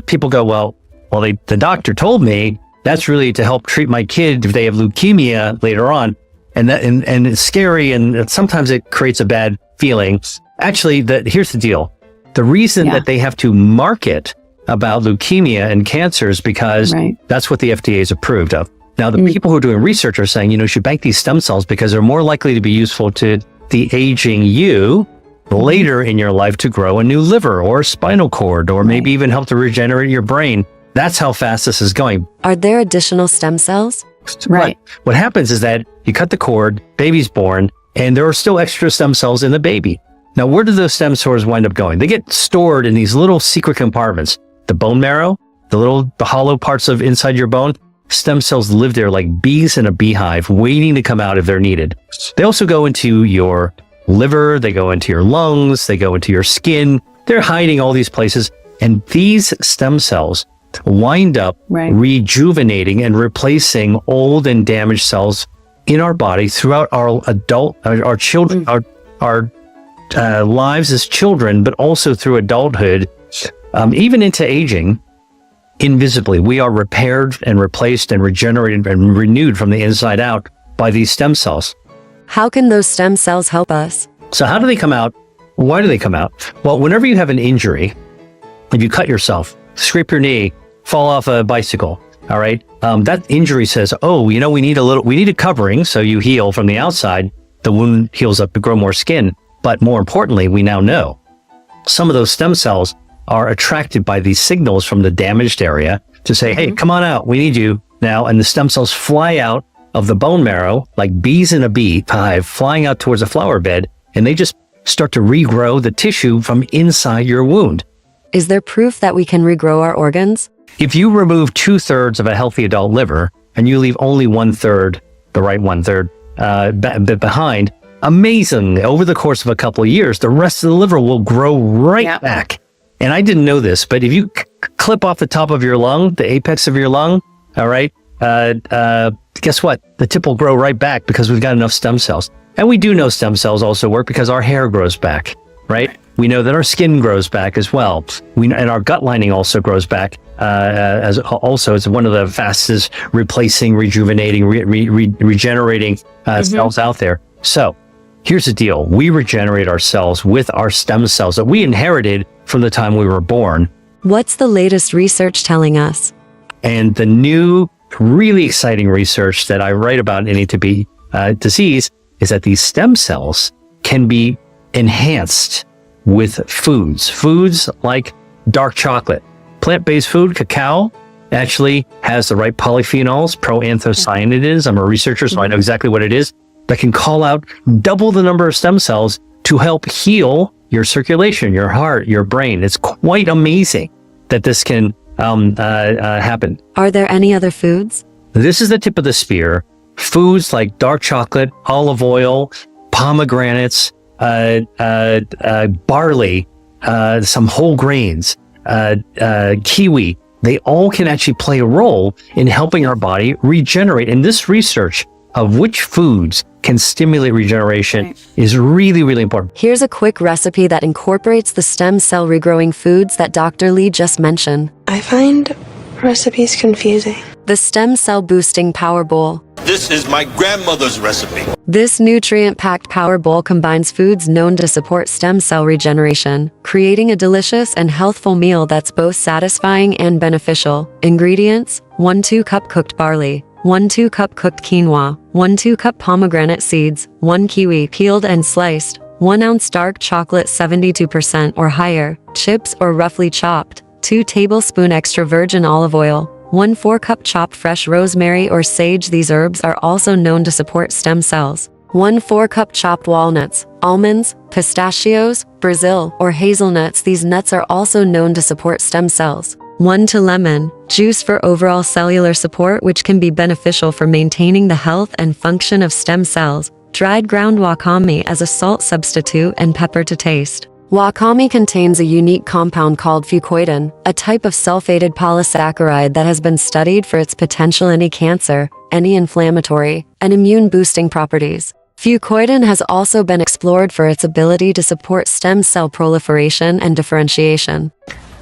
people go, well, the doctor told me that's really to help treat my kid if they have leukemia later on. And it's scary, and sometimes it creates a bad feeling. Actually, here's the deal. The reason that they have to market about leukemia and cancer is because that's what the FDA is approved of. Now, the people who are doing research are saying, you should bank these stem cells because they're more likely to be useful to the aging you later in your life to grow a new liver or spinal cord, or maybe even help to regenerate your brain. That's how fast this is going.
Are there additional stem cells?
Right. What happens is that you cut the cord, baby's born, and there are still extra stem cells in the baby. Now, where do those stem cells wind up going? They get stored in these little secret compartments. The bone marrow, the hollow parts of inside your bone, stem cells live there like bees in a beehive, waiting to come out if they're needed. They also go into your liver, they go into your lungs, they go into your skin. They're hiding all these places. And these stem cells wind up rejuvenating and replacing old and damaged cells in our body throughout our children, our lives as children, but also through adulthood, even into aging. Invisibly, we are repaired and replaced and regenerated and renewed from the inside out by these stem cells.
How can those stem cells help us?
So how do they come out? Why do they come out? Well, whenever you have an injury, if you cut yourself, scrape your knee, fall off a bicycle, all right, that injury says, we need a covering so you heal from the outside. The wound heals up to grow more skin. But more importantly, we now know some of those stem cells are attracted by these signals from the damaged area to say, hey, come on out, we need you now. And the stem cells fly out of the bone marrow like bees in a beehive, flying out towards a flower bed, and they just start to regrow the tissue from inside your wound.
Is there proof that we can regrow our organs?
If you remove 2/3 of a healthy adult liver and you leave only 1/3, the right 1/3 behind, amazingly, over the course of a couple of years, the rest of the liver will grow back. And I didn't know this, but if you clip off the top of your lung, the apex of your lung, all right, guess what? The tip will grow right back because we've got enough stem cells. And we do know stem cells also work because our hair grows back, right? We know that our skin grows back as well. And our gut lining also grows back. It's one of the fastest replacing, rejuvenating, regenerating cells out there. So here's the deal. We regenerate our cells with our stem cells that we inherited from the time we were born.
What's the latest research telling us?
And the new, really exciting research that I write about in ATP disease is that these stem cells can be enhanced with foods like dark chocolate. Plant-based food, cacao, actually has the right polyphenols, proanthocyanidins. I'm a researcher, so I know exactly what it is, that can call out double the number of stem cells to help heal your circulation, your heart, your brain. It's quite amazing that this can happen.
Are there any other foods?
This is the tip of the spear. Foods like dark chocolate, olive oil, pomegranates, barley, some whole grains, kiwi, they all can actually play a role in helping our body regenerate. And this research of which foods can stimulate regeneration is really, really important.
Here's a quick recipe that incorporates the stem cell regrowing foods that Dr. Lee just mentioned.
I find recipes confusing.
The Stem Cell Boosting Power Bowl.
This is my grandmother's recipe.
This nutrient-packed power bowl combines foods known to support stem cell regeneration, creating a delicious and healthful meal that's both satisfying and beneficial. Ingredients: 1 2-cup cooked barley, 1 2-cup cooked quinoa, 1 2-cup pomegranate seeds, 1 kiwi peeled and sliced, 1 ounce dark chocolate 72% or higher, chips or roughly chopped, 2 tablespoon extra virgin olive oil, 1 4-cup chopped fresh rosemary or sage. These herbs are also known to support stem cells. 1 4-cup chopped walnuts, almonds, pistachios, Brazil, or hazelnuts. These nuts are also known to support stem cells. 1 lemon juice for overall cellular support, which can be beneficial for maintaining the health and function of stem cells. Dried ground wakame as a salt substitute, and pepper to taste. Wakame contains a unique compound called fucoidan, a type of sulfated polysaccharide that has been studied for its potential anti-cancer, anti-inflammatory, and immune-boosting properties. Fucoidan has also been explored for its ability to support stem cell proliferation and differentiation.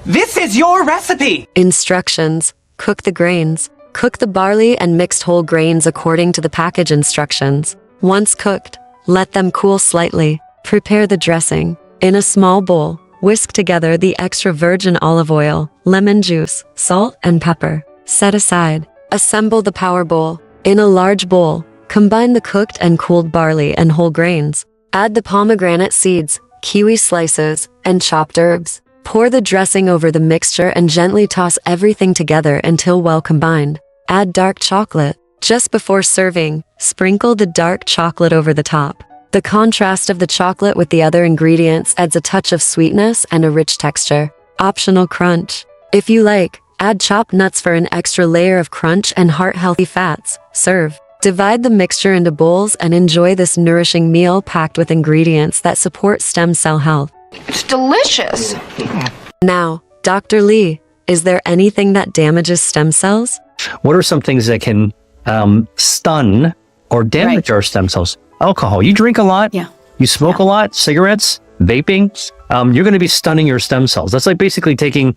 This is your recipe!
Instructions: cook the grains. Cook the barley and mixed whole grains according to the package instructions. Once cooked, let them cool slightly. Prepare the dressing. In a small bowl, whisk together the extra virgin olive oil, lemon juice, salt, and pepper. Set aside. Assemble the power bowl. In a large bowl, combine the cooked and cooled barley and whole grains. Add the pomegranate seeds, kiwi slices, and chopped herbs. Pour the dressing over the mixture and gently toss everything together until well combined. Add dark chocolate. Just before serving, sprinkle the dark chocolate over the top. The contrast of the chocolate with the other ingredients adds a touch of sweetness and a rich texture. Optional crunch. If you like, add chopped nuts for an extra layer of crunch and heart-healthy fats. Serve. Divide the mixture into bowls and enjoy this nourishing meal packed with ingredients that support stem cell health.
It's delicious.
Now, Dr. Lee, is there anything that damages stem cells?
What are some things that can stun or damage our stem cells? Alcohol. You drink a lot.
Yeah.
You smoke a lot. Cigarettes, vaping. You're going to be stunning your stem cells. That's like basically taking,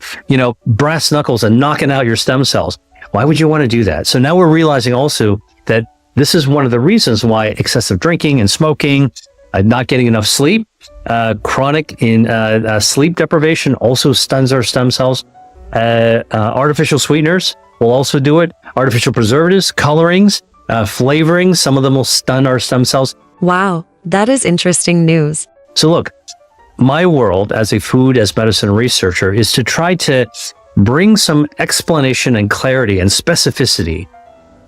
brass knuckles and knocking out your stem cells. Why would you want to do that? So now we're realizing also that this is one of the reasons why excessive drinking and smoking, not getting enough sleep, chronic sleep deprivation also stuns our stem cells. Artificial sweeteners will also do it. Artificial preservatives, colorings, flavorings, some of them will stun our stem cells.
Wow, that is interesting news.
So look, my world as a food as medicine researcher is to try to bring some explanation and clarity and specificity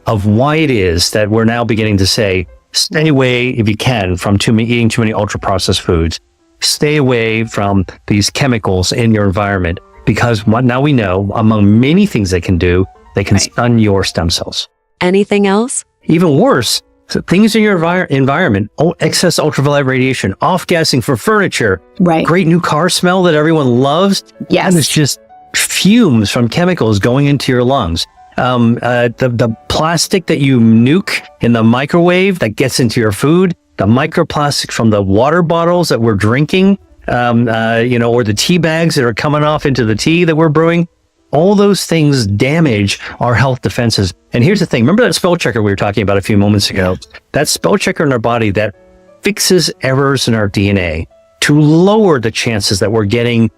of why it is that we're now beginning to say, stay away if you can from eating too many ultra-processed foods. Stay away from these chemicals in your environment, because what now we know, among many things they can do, they can stun your stem cells.
Anything else?
Even worse, things in your environment, excess ultraviolet radiation, off-gassing for furniture, great new car smell that everyone loves, and it's just fumes from chemicals going into your lungs. The plastic that you nuke in the microwave that gets into your food, the microplastic from the water bottles that we're drinking, or the tea bags that are coming off into the tea that we're brewing. All those things damage our health defenses. And here's the thing. Remember that spell checker we were talking about a few moments ago? That spell checker in our body that fixes errors in our DNA to lower the chances that we're getting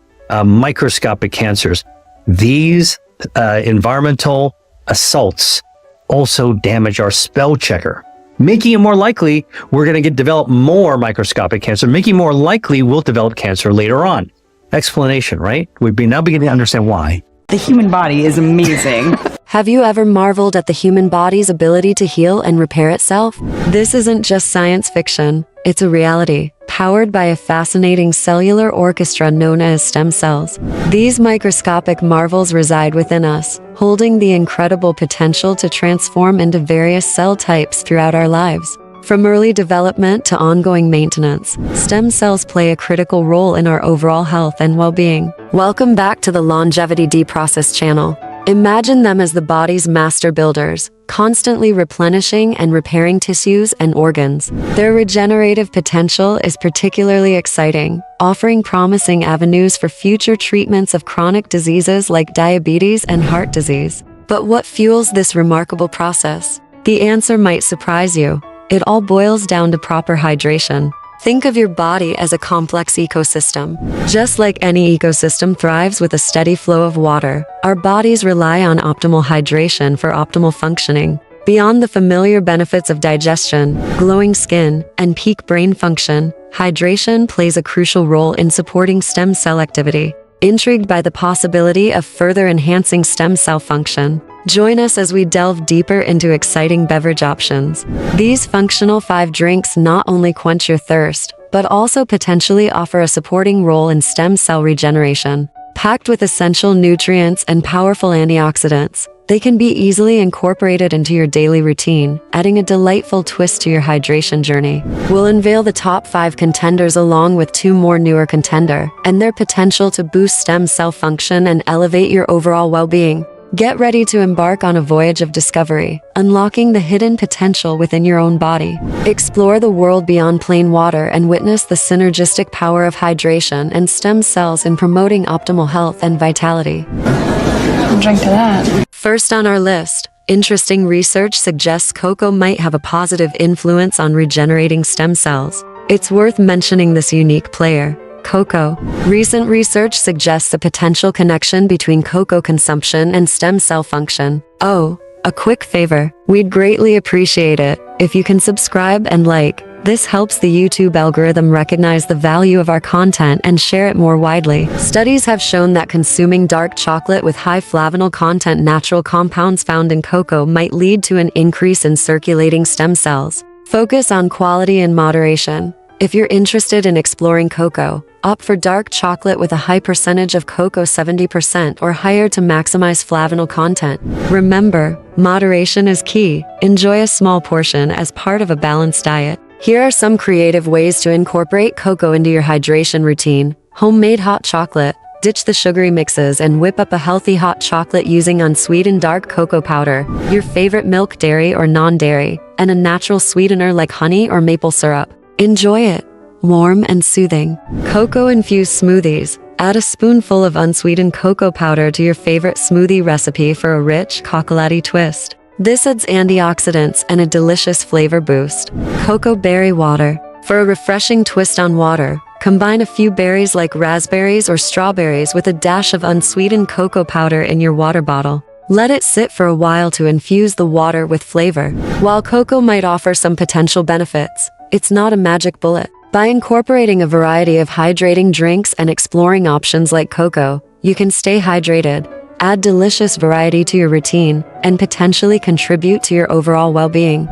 microscopic cancers. These environmental assaults also damage our spell checker. making it more likely we're going to develop more microscopic cancer, making it more likely we'll develop cancer later on. Explanation, right? We've now beginning to understand why.
The human body is amazing.
Have you ever marveled at the human body's ability to heal and repair itself? This isn't just science fiction, it's a reality, powered by a fascinating cellular orchestra known as stem cells. These microscopic marvels reside within us, holding the incredible potential to transform into various cell types throughout our lives. From early development to ongoing maintenance, stem cells play a critical role in our overall health and well-being. Welcome back to the Longevity D-Process channel. Imagine them as the body's master builders, constantly replenishing and repairing tissues and organs. Their regenerative potential is particularly exciting, offering promising avenues for future treatments of chronic diseases like diabetes and heart disease. But what fuels this remarkable process? The answer might surprise you. It all boils down to proper hydration. Think of your body as a complex ecosystem. Just like any ecosystem thrives with a steady flow of water, our bodies rely on optimal hydration for optimal functioning. Beyond the familiar benefits of digestion, glowing skin, and peak brain function, hydration plays a crucial role in supporting stem cell activity. Intrigued by the possibility of further enhancing stem cell function? Join us as we delve deeper into exciting beverage options. These functional 5 drinks not only quench your thirst, but also potentially offer a supporting role in stem cell regeneration. Packed with essential nutrients and powerful antioxidants, they can be easily incorporated into your daily routine, adding a delightful twist to your hydration journey. We'll unveil the top 5 contenders along with 2 more newer contenders, and their potential to boost stem cell function and elevate your overall well-being. Get ready to embark on a voyage of discovery, unlocking the hidden potential within your own body. Explore the world beyond plain water and witness the synergistic power of hydration and stem cells in promoting optimal health and vitality.
I'll drink to that.
First on our list, interesting research suggests cocoa might have a positive influence on regenerating stem cells. It's worth mentioning this unique player, cocoa. Recent research suggests a potential connection between cocoa consumption and stem cell function. Oh, a quick favor. We'd greatly appreciate it if you can subscribe and like. This helps the YouTube algorithm recognize the value of our content and share it more widely. Studies have shown that consuming dark chocolate with high flavanol content natural compounds found in cocoa might lead to an increase in circulating stem cells. Focus on quality and moderation. If you're interested in exploring cocoa, opt for dark chocolate with a high percentage of cocoa 70% or higher to maximize flavanol content. Remember, moderation is key. Enjoy a small portion as part of a balanced diet. Here are some creative ways to incorporate cocoa into your hydration routine. Homemade hot chocolate. Ditch the sugary mixes and whip up a healthy hot chocolate using unsweetened dark cocoa powder, your favorite milk, dairy or non-dairy, and a natural sweetener like honey or maple syrup. Enjoy it. Warm and soothing. Cocoa-infused smoothies. Add a spoonful of unsweetened cocoa powder to your favorite smoothie recipe for a rich, chocolatey twist. This adds antioxidants and a delicious flavor boost. Cocoa berry water. For a refreshing twist on water, combine a few berries like raspberries or strawberries with a dash of unsweetened cocoa powder in your water bottle. Let it sit for a while to infuse the water with flavor. While cocoa might offer some potential benefits, it's not a magic bullet. By incorporating a variety of hydrating drinks and exploring options like cocoa, you can stay hydrated, add delicious variety to your routine, and potentially contribute to your overall well-being.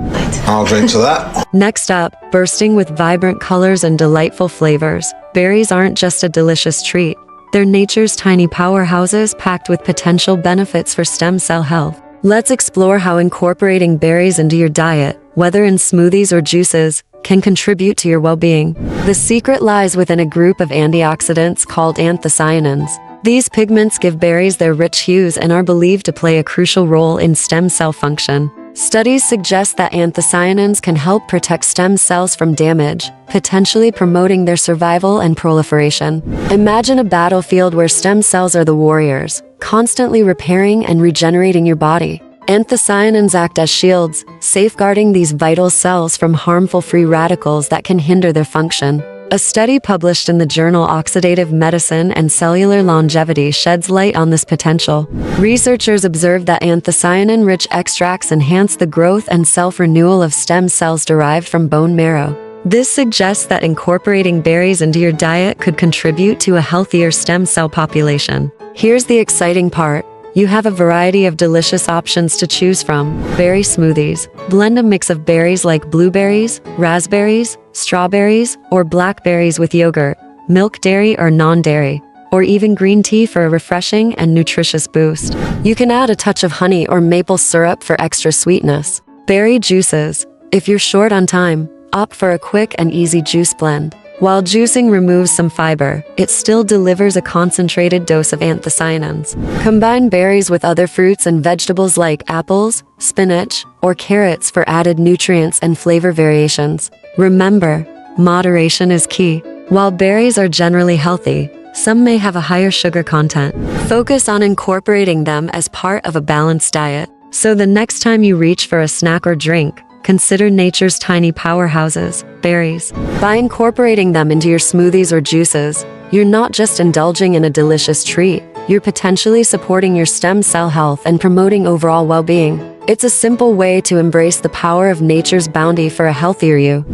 I'll drink to that.
Next up, bursting with vibrant colors and delightful flavors, berries aren't just a delicious treat. They're nature's tiny powerhouses packed with potential benefits for stem cell health. Let's explore how incorporating berries into your diet, whether in smoothies or juices, can contribute to your well-being. The secret lies within a group of antioxidants called anthocyanins. These pigments give berries their rich hues and are believed to play a crucial role in stem cell function. Studies suggest that anthocyanins can help protect stem cells from damage, potentially promoting their survival and proliferation. Imagine a battlefield where stem cells are the warriors, constantly repairing and regenerating your body. Anthocyanins act as shields, safeguarding these vital cells from harmful free radicals that can hinder their function. A study published in the journal Oxidative Medicine and Cellular Longevity sheds light on this potential. Researchers observed that anthocyanin-rich extracts enhance the growth and self-renewal of stem cells derived from bone marrow. This suggests that incorporating berries into your diet could contribute to a healthier stem cell population. Here's the exciting part. You have a variety of delicious options to choose from. Berry smoothies. Blend a mix of berries like blueberries, raspberries, strawberries, or blackberries with yogurt, milk, dairy, or non-dairy, or even green tea for a refreshing and nutritious boost. You can add a touch of honey or maple syrup for extra sweetness. Berry juices. If you're short on time, opt for a quick and easy juice blend. While juicing removes some fiber, it still delivers a concentrated dose of anthocyanins. Combine berries with other fruits and vegetables like apples, spinach, or carrots for added nutrients and flavor variations. Remember, moderation is key. While berries are generally healthy, some may have a higher sugar content. Focus on incorporating them as part of a balanced diet. So the next time you reach for a snack or drink, consider nature's tiny powerhouses, berries. By incorporating them into your smoothies or juices, you're not just indulging in a delicious treat, you're potentially supporting your stem cell health and promoting overall well-being. It's a simple way to embrace the power of nature's bounty for a healthier you.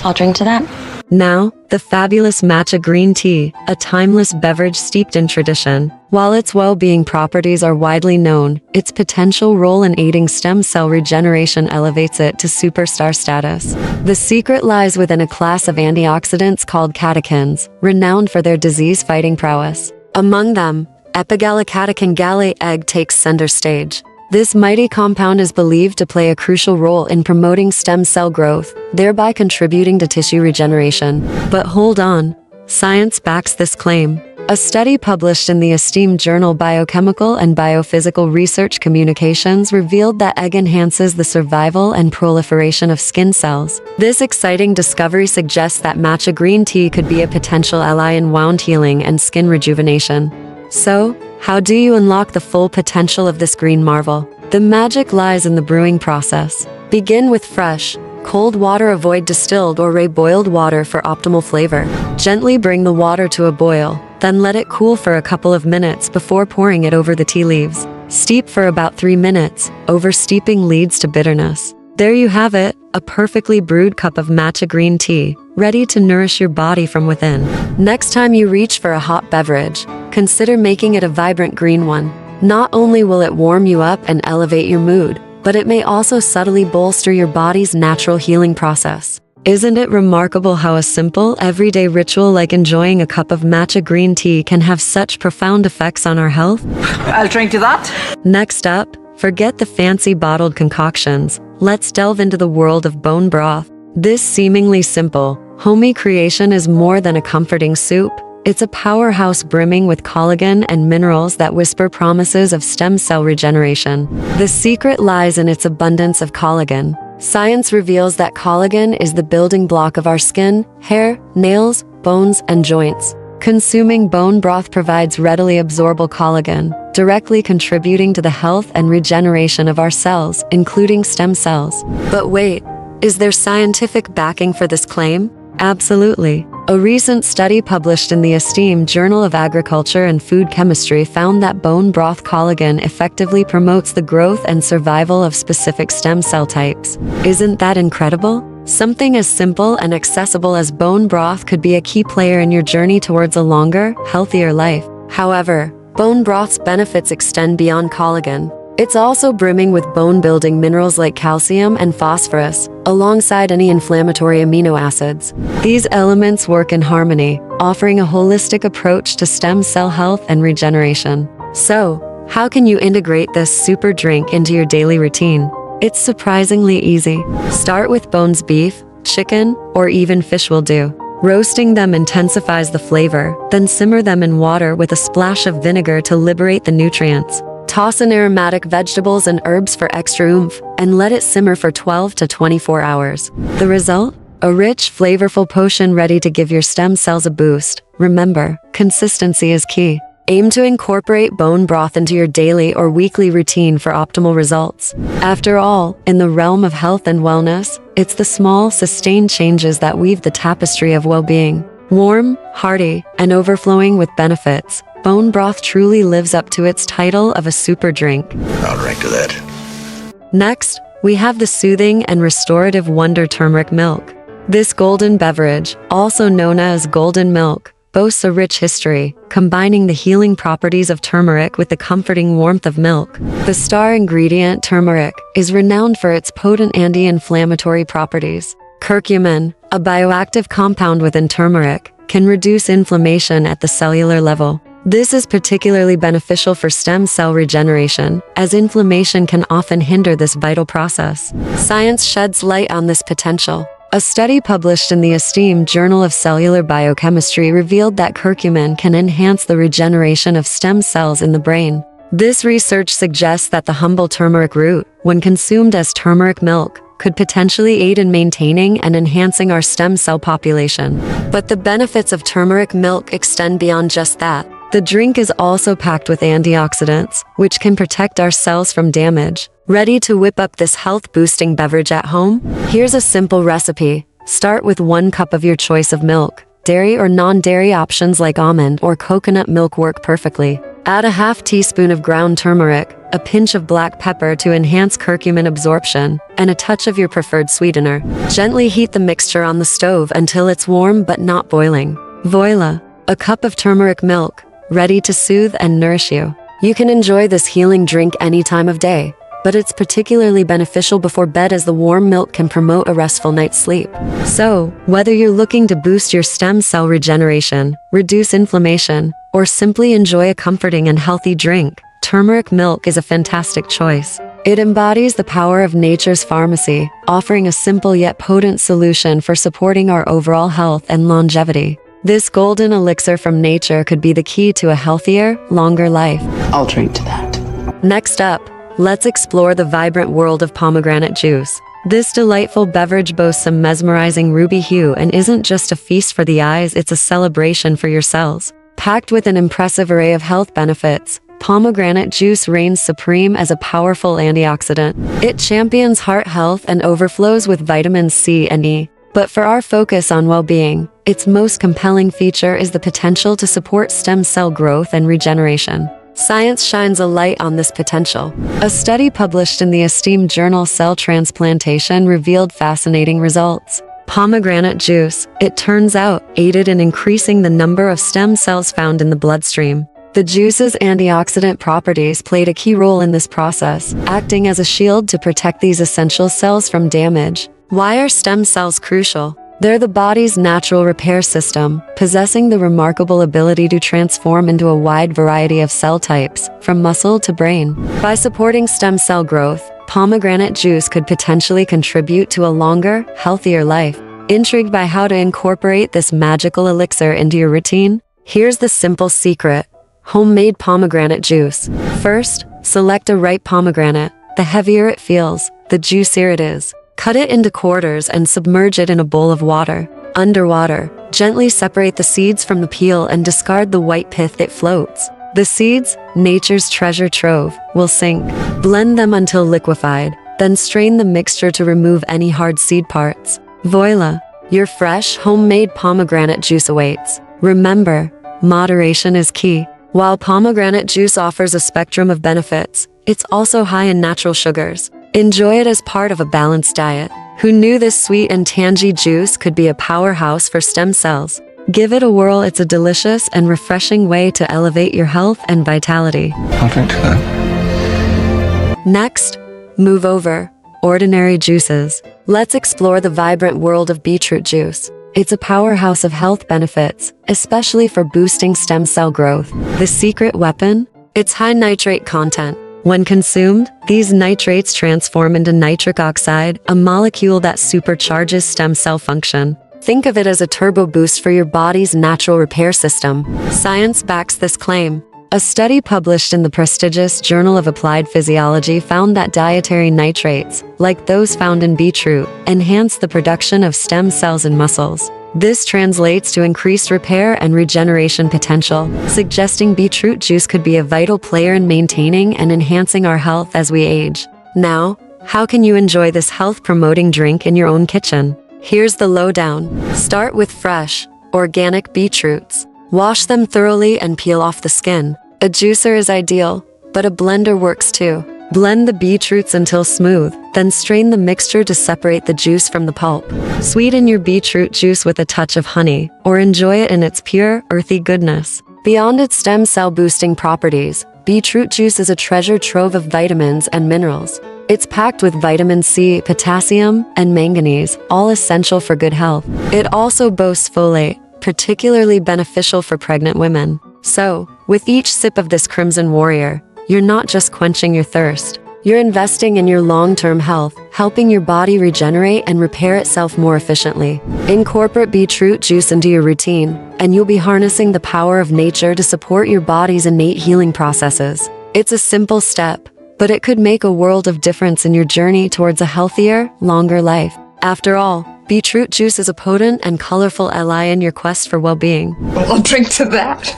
I'll drink to that.
Now, the fabulous matcha green tea, a timeless beverage steeped in tradition. While its well-being properties are widely known, its potential role in aiding stem cell regeneration elevates it to superstar status. The secret lies within a class of antioxidants called catechins, renowned for their disease-fighting prowess. Among them, epigallocatechin gallate egg takes center stage. This mighty compound is believed to play a crucial role in promoting stem cell growth, thereby contributing to tissue regeneration. But hold on, science backs this claim. A study published in the esteemed journal Biochemical and Biophysical Research Communications revealed that egg enhances the survival and proliferation of skin cells. This exciting discovery suggests that matcha green tea could be a potential ally in wound healing and skin rejuvenation. So, how do you unlock the full potential of this green marvel? The magic lies in the brewing process. Begin with fresh, cold water. Avoid distilled or boiled water for optimal flavor. Gently bring the water to a boil, then let it cool for a couple of minutes before pouring it over the tea leaves. Steep for about 3 minutes. Oversteeping leads to bitterness. There you have it, a perfectly brewed cup of matcha green tea, ready to nourish your body from within. Next time you reach for a hot beverage, consider making it a vibrant green one. Not only will it warm you up and elevate your mood, but it may also subtly bolster your body's natural healing process. Isn't it remarkable how a simple, everyday ritual like enjoying a cup of matcha green tea can have such profound effects on our health?
I'll drink to that.
Next up, forget the fancy bottled concoctions. Let's delve into the world of bone broth. This seemingly simple, homey creation is more than a comforting soup. It's a powerhouse brimming with collagen and minerals that whisper promises of stem cell regeneration. The secret lies in its abundance of collagen. Science reveals that collagen is the building block of our skin, hair, nails, bones, and joints. Consuming bone broth provides readily absorbable collagen, directly contributing to the health and regeneration of our cells, including stem cells. But wait, is there scientific backing for this claim? Absolutely. A recent study published in the esteemed Journal of Agriculture and Food Chemistry found that bone broth collagen effectively promotes the growth and survival of specific stem cell types. Isn't that incredible? Something as simple and accessible as bone broth could be a key player in your journey towards a longer, healthier life. However, bone broth's benefits extend beyond collagen. It's also brimming with bone-building minerals like calcium and phosphorus, alongside anti-inflammatory amino acids. These elements work in harmony, offering a holistic approach to stem cell health and regeneration. So, how can you integrate this super drink into your daily routine? It's surprisingly easy. Start with bones beef, chicken, or even fish will do. Roasting them intensifies the flavor, then simmer them in water with a splash of vinegar to liberate the nutrients. Toss in aromatic vegetables and herbs for extra oomph, and let it simmer for 12 to 24 hours. The result? A rich, flavorful potion ready to give your stem cells a boost. Remember, consistency is key. Aim to incorporate bone broth into your daily or weekly routine for optimal results. After all, in the realm of health and wellness, it's the small, sustained changes that weave the tapestry of well-being. Warm, hearty, and overflowing with benefits, bone broth truly lives up to its title of a super drink.
I'll drink to that.
Next, we have the soothing and restorative Wonder Turmeric Milk. This golden beverage, also known as golden milk, boasts a rich history, combining the healing properties of turmeric with the comforting warmth of milk. The star ingredient, turmeric, is renowned for its potent anti-inflammatory properties. Curcumin, a bioactive compound within turmeric, can reduce inflammation at the cellular level. This is particularly beneficial for stem cell regeneration, as inflammation can often hinder this vital process. Science sheds light on this potential. A study published in the esteemed Journal of Cellular Biochemistry revealed that curcumin can enhance the regeneration of stem cells in the brain. This research suggests that the humble turmeric root, when consumed as turmeric milk, could potentially aid in maintaining and enhancing our stem cell population. But the benefits of turmeric milk extend beyond just that. The drink is also packed with antioxidants, which can protect our cells from damage. Ready to whip up this health-boosting beverage at home? Here's a simple recipe. Start with 1 cup of your choice of milk. Dairy or non-dairy options like almond or coconut milk work perfectly. Add a half teaspoon of ground turmeric, a pinch of black pepper to enhance curcumin absorption, and a touch of your preferred sweetener. Gently heat the mixture on the stove until it's warm but not boiling. Voila! A cup of turmeric milk, ready to soothe and nourish you. You can enjoy this healing drink any time of day, but it's particularly beneficial before bed as the warm milk can promote a restful night's sleep. So, whether you're looking to boost your stem cell regeneration, reduce inflammation, or simply enjoy a comforting and healthy drink, turmeric milk is a fantastic choice. It embodies the power of nature's pharmacy, offering a simple yet potent solution for supporting our overall health and longevity. This golden elixir from nature could be the key to a healthier, longer life.
I'll drink to that.
Next up, let's explore the vibrant world of pomegranate juice. This delightful beverage boasts a mesmerizing ruby hue and isn't just a feast for the eyes, it's a celebration for your cells. Packed with an impressive array of health benefits, pomegranate juice reigns supreme as a powerful antioxidant. It champions heart health and overflows with vitamins C and E. But for our focus on well-being, its most compelling feature is the potential to support stem cell growth and regeneration. Science shines a light on this potential. A study published in the esteemed journal Cell Transplantation revealed fascinating results. Pomegranate juice, it turns out, aided in increasing the number of stem cells found in the bloodstream. The juice's antioxidant properties played a key role in this process, acting as a shield to protect these essential cells from damage. Why are stem cells crucial? They're the body's natural repair system, possessing the remarkable ability to transform into a wide variety of cell types, from muscle to brain. By supporting stem cell growth, pomegranate juice could potentially contribute to a longer, healthier life. Intrigued by how to incorporate this magical elixir into your routine? Here's the simple secret. Homemade pomegranate juice. First, select a ripe pomegranate. The heavier it feels, the juicier it is. Cut it into quarters and submerge it in a bowl of water. Underwater, gently separate the seeds from the peel and discard the white pith that floats. The seeds, nature's treasure trove, will sink. Blend them until liquefied, then strain the mixture to remove any hard seed parts. Voila! Your fresh, homemade pomegranate juice awaits. Remember, moderation is key. While pomegranate juice offers a spectrum of benefits, it's also high in natural sugars. Enjoy it as part of a balanced diet. Who knew this sweet and tangy juice could be a powerhouse for stem cells? Give it a whirl, it's a delicious and refreshing way to elevate your health and vitality.
I'll drink to that.
Next, move over. Ordinary juices. Let's explore the vibrant world of beetroot juice. It's a powerhouse of health benefits, especially for boosting stem cell growth. The secret weapon? Its high nitrate content. When consumed, these nitrates transform into nitric oxide, a molecule that supercharges stem cell function. Think of it as a turbo boost for your body's natural repair system. Science backs this claim. A study published in the prestigious Journal of Applied Physiology found that dietary nitrates, like those found in beetroot, enhance the production of stem cells in muscles. This translates to increased repair and regeneration potential, suggesting beetroot juice could be a vital player in maintaining and enhancing our health as we age. Now, how can you enjoy this health-promoting drink in your own kitchen? Here's the lowdown. Start with fresh, organic beetroots. Wash them thoroughly and peel off the skin. A juicer is ideal, but a blender works too. Blend the beetroots until smooth, then strain the mixture to separate the juice from the pulp. Sweeten your beetroot juice with a touch of honey, or enjoy it in its pure, earthy goodness. Beyond its stem cell boosting properties, beetroot juice is a treasure trove of vitamins and minerals. It's packed with vitamin C, potassium, and manganese, all essential for good health. It also boasts folate, particularly beneficial for pregnant women. So, with each sip of this Crimson Warrior, you're not just quenching your thirst. You're investing in your long-term health, helping your body regenerate and repair itself more efficiently. Incorporate beetroot juice into your routine, and you'll be harnessing the power of nature to support your body's innate healing processes. It's a simple step, but it could make a world of difference in your journey towards a healthier, longer life. After all, beetroot juice is a potent and colorful ally in your quest for well-being.
I'll drink to that.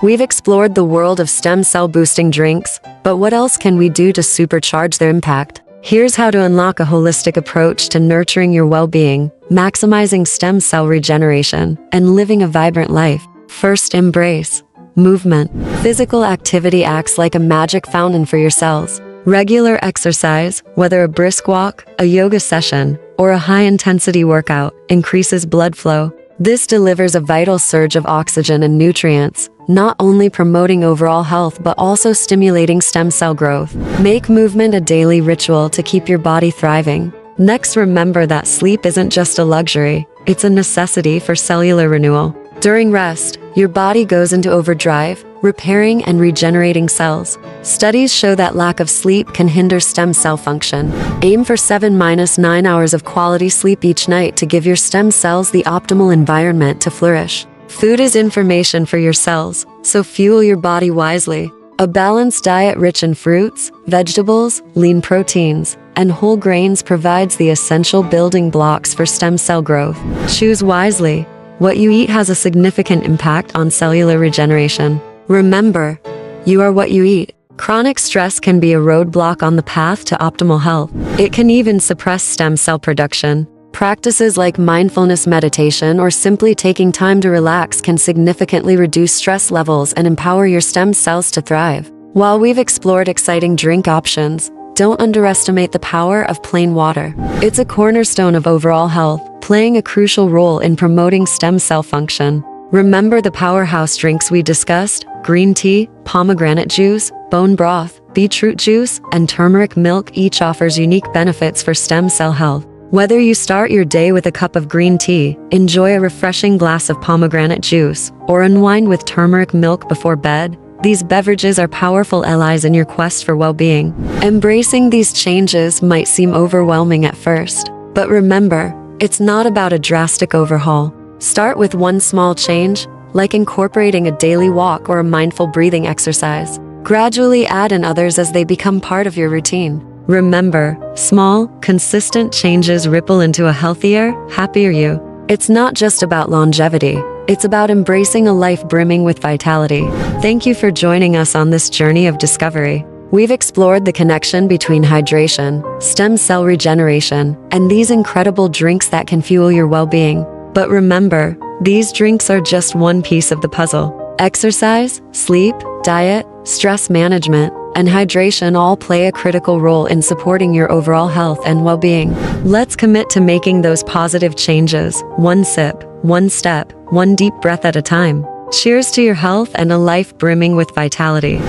We've explored the world of stem cell boosting drinks, but what else can we do to supercharge their impact? Here's how to unlock a holistic approach to nurturing your well-being, maximizing stem cell regeneration, and living a vibrant life. First, embrace movement. Physical activity acts like a magic fountain for your cells. Regular exercise, whether a brisk walk, a yoga session, or a high-intensity workout, increases blood flow. This delivers a vital surge of oxygen and nutrients, not only promoting overall health but also stimulating stem cell growth. Make movement a daily ritual to keep your body thriving. Next, remember that sleep isn't just a luxury, it's a necessity for cellular renewal. During rest, your body goes into overdrive, repairing and regenerating cells. Studies show that lack of sleep can hinder stem cell function. Aim for 7-9 hours of quality sleep each night to give your stem cells the optimal environment to flourish. Food is information for your cells, so fuel your body wisely. A balanced diet rich in fruits, vegetables, lean proteins, and whole grains provides the essential building blocks for stem cell growth. Choose wisely. What you eat has a significant impact on cellular regeneration. Remember, you are what you eat. Chronic stress can be a roadblock on the path to optimal health. It can even suppress stem cell production. Practices like mindfulness meditation or simply taking time to relax can significantly reduce stress levels and empower your stem cells to thrive. While we've explored exciting drink options, don't underestimate the power of plain water. It's a cornerstone of overall health, playing a crucial role in promoting stem cell function. Remember the powerhouse drinks we discussed: green tea, pomegranate juice, bone broth, beetroot juice, and turmeric milk each offers unique benefits for stem cell health. Whether you start your day with a cup of green tea, enjoy a refreshing glass of pomegranate juice, or unwind with turmeric milk before bed, these beverages are powerful allies in your quest for well-being. Embracing these changes might seem overwhelming at first, but remember, it's not about a drastic overhaul. Start with one small change, like incorporating a daily walk or a mindful breathing exercise. Gradually add in others as they become part of your routine. Remember, small, consistent changes ripple into a healthier, happier you. It's not just about longevity. It's about embracing a life brimming with vitality. Thank you for joining us on this journey of discovery. We've explored the connection between hydration, stem cell regeneration, and these incredible drinks that can fuel your well-being. But remember, these drinks are just one piece of the puzzle. Exercise, sleep, diet, stress management, and hydration all play a critical role in supporting your overall health and well-being. Let's commit to making those positive changes, one sip, one step, one deep breath at a time. Cheers to your health and a life brimming with vitality.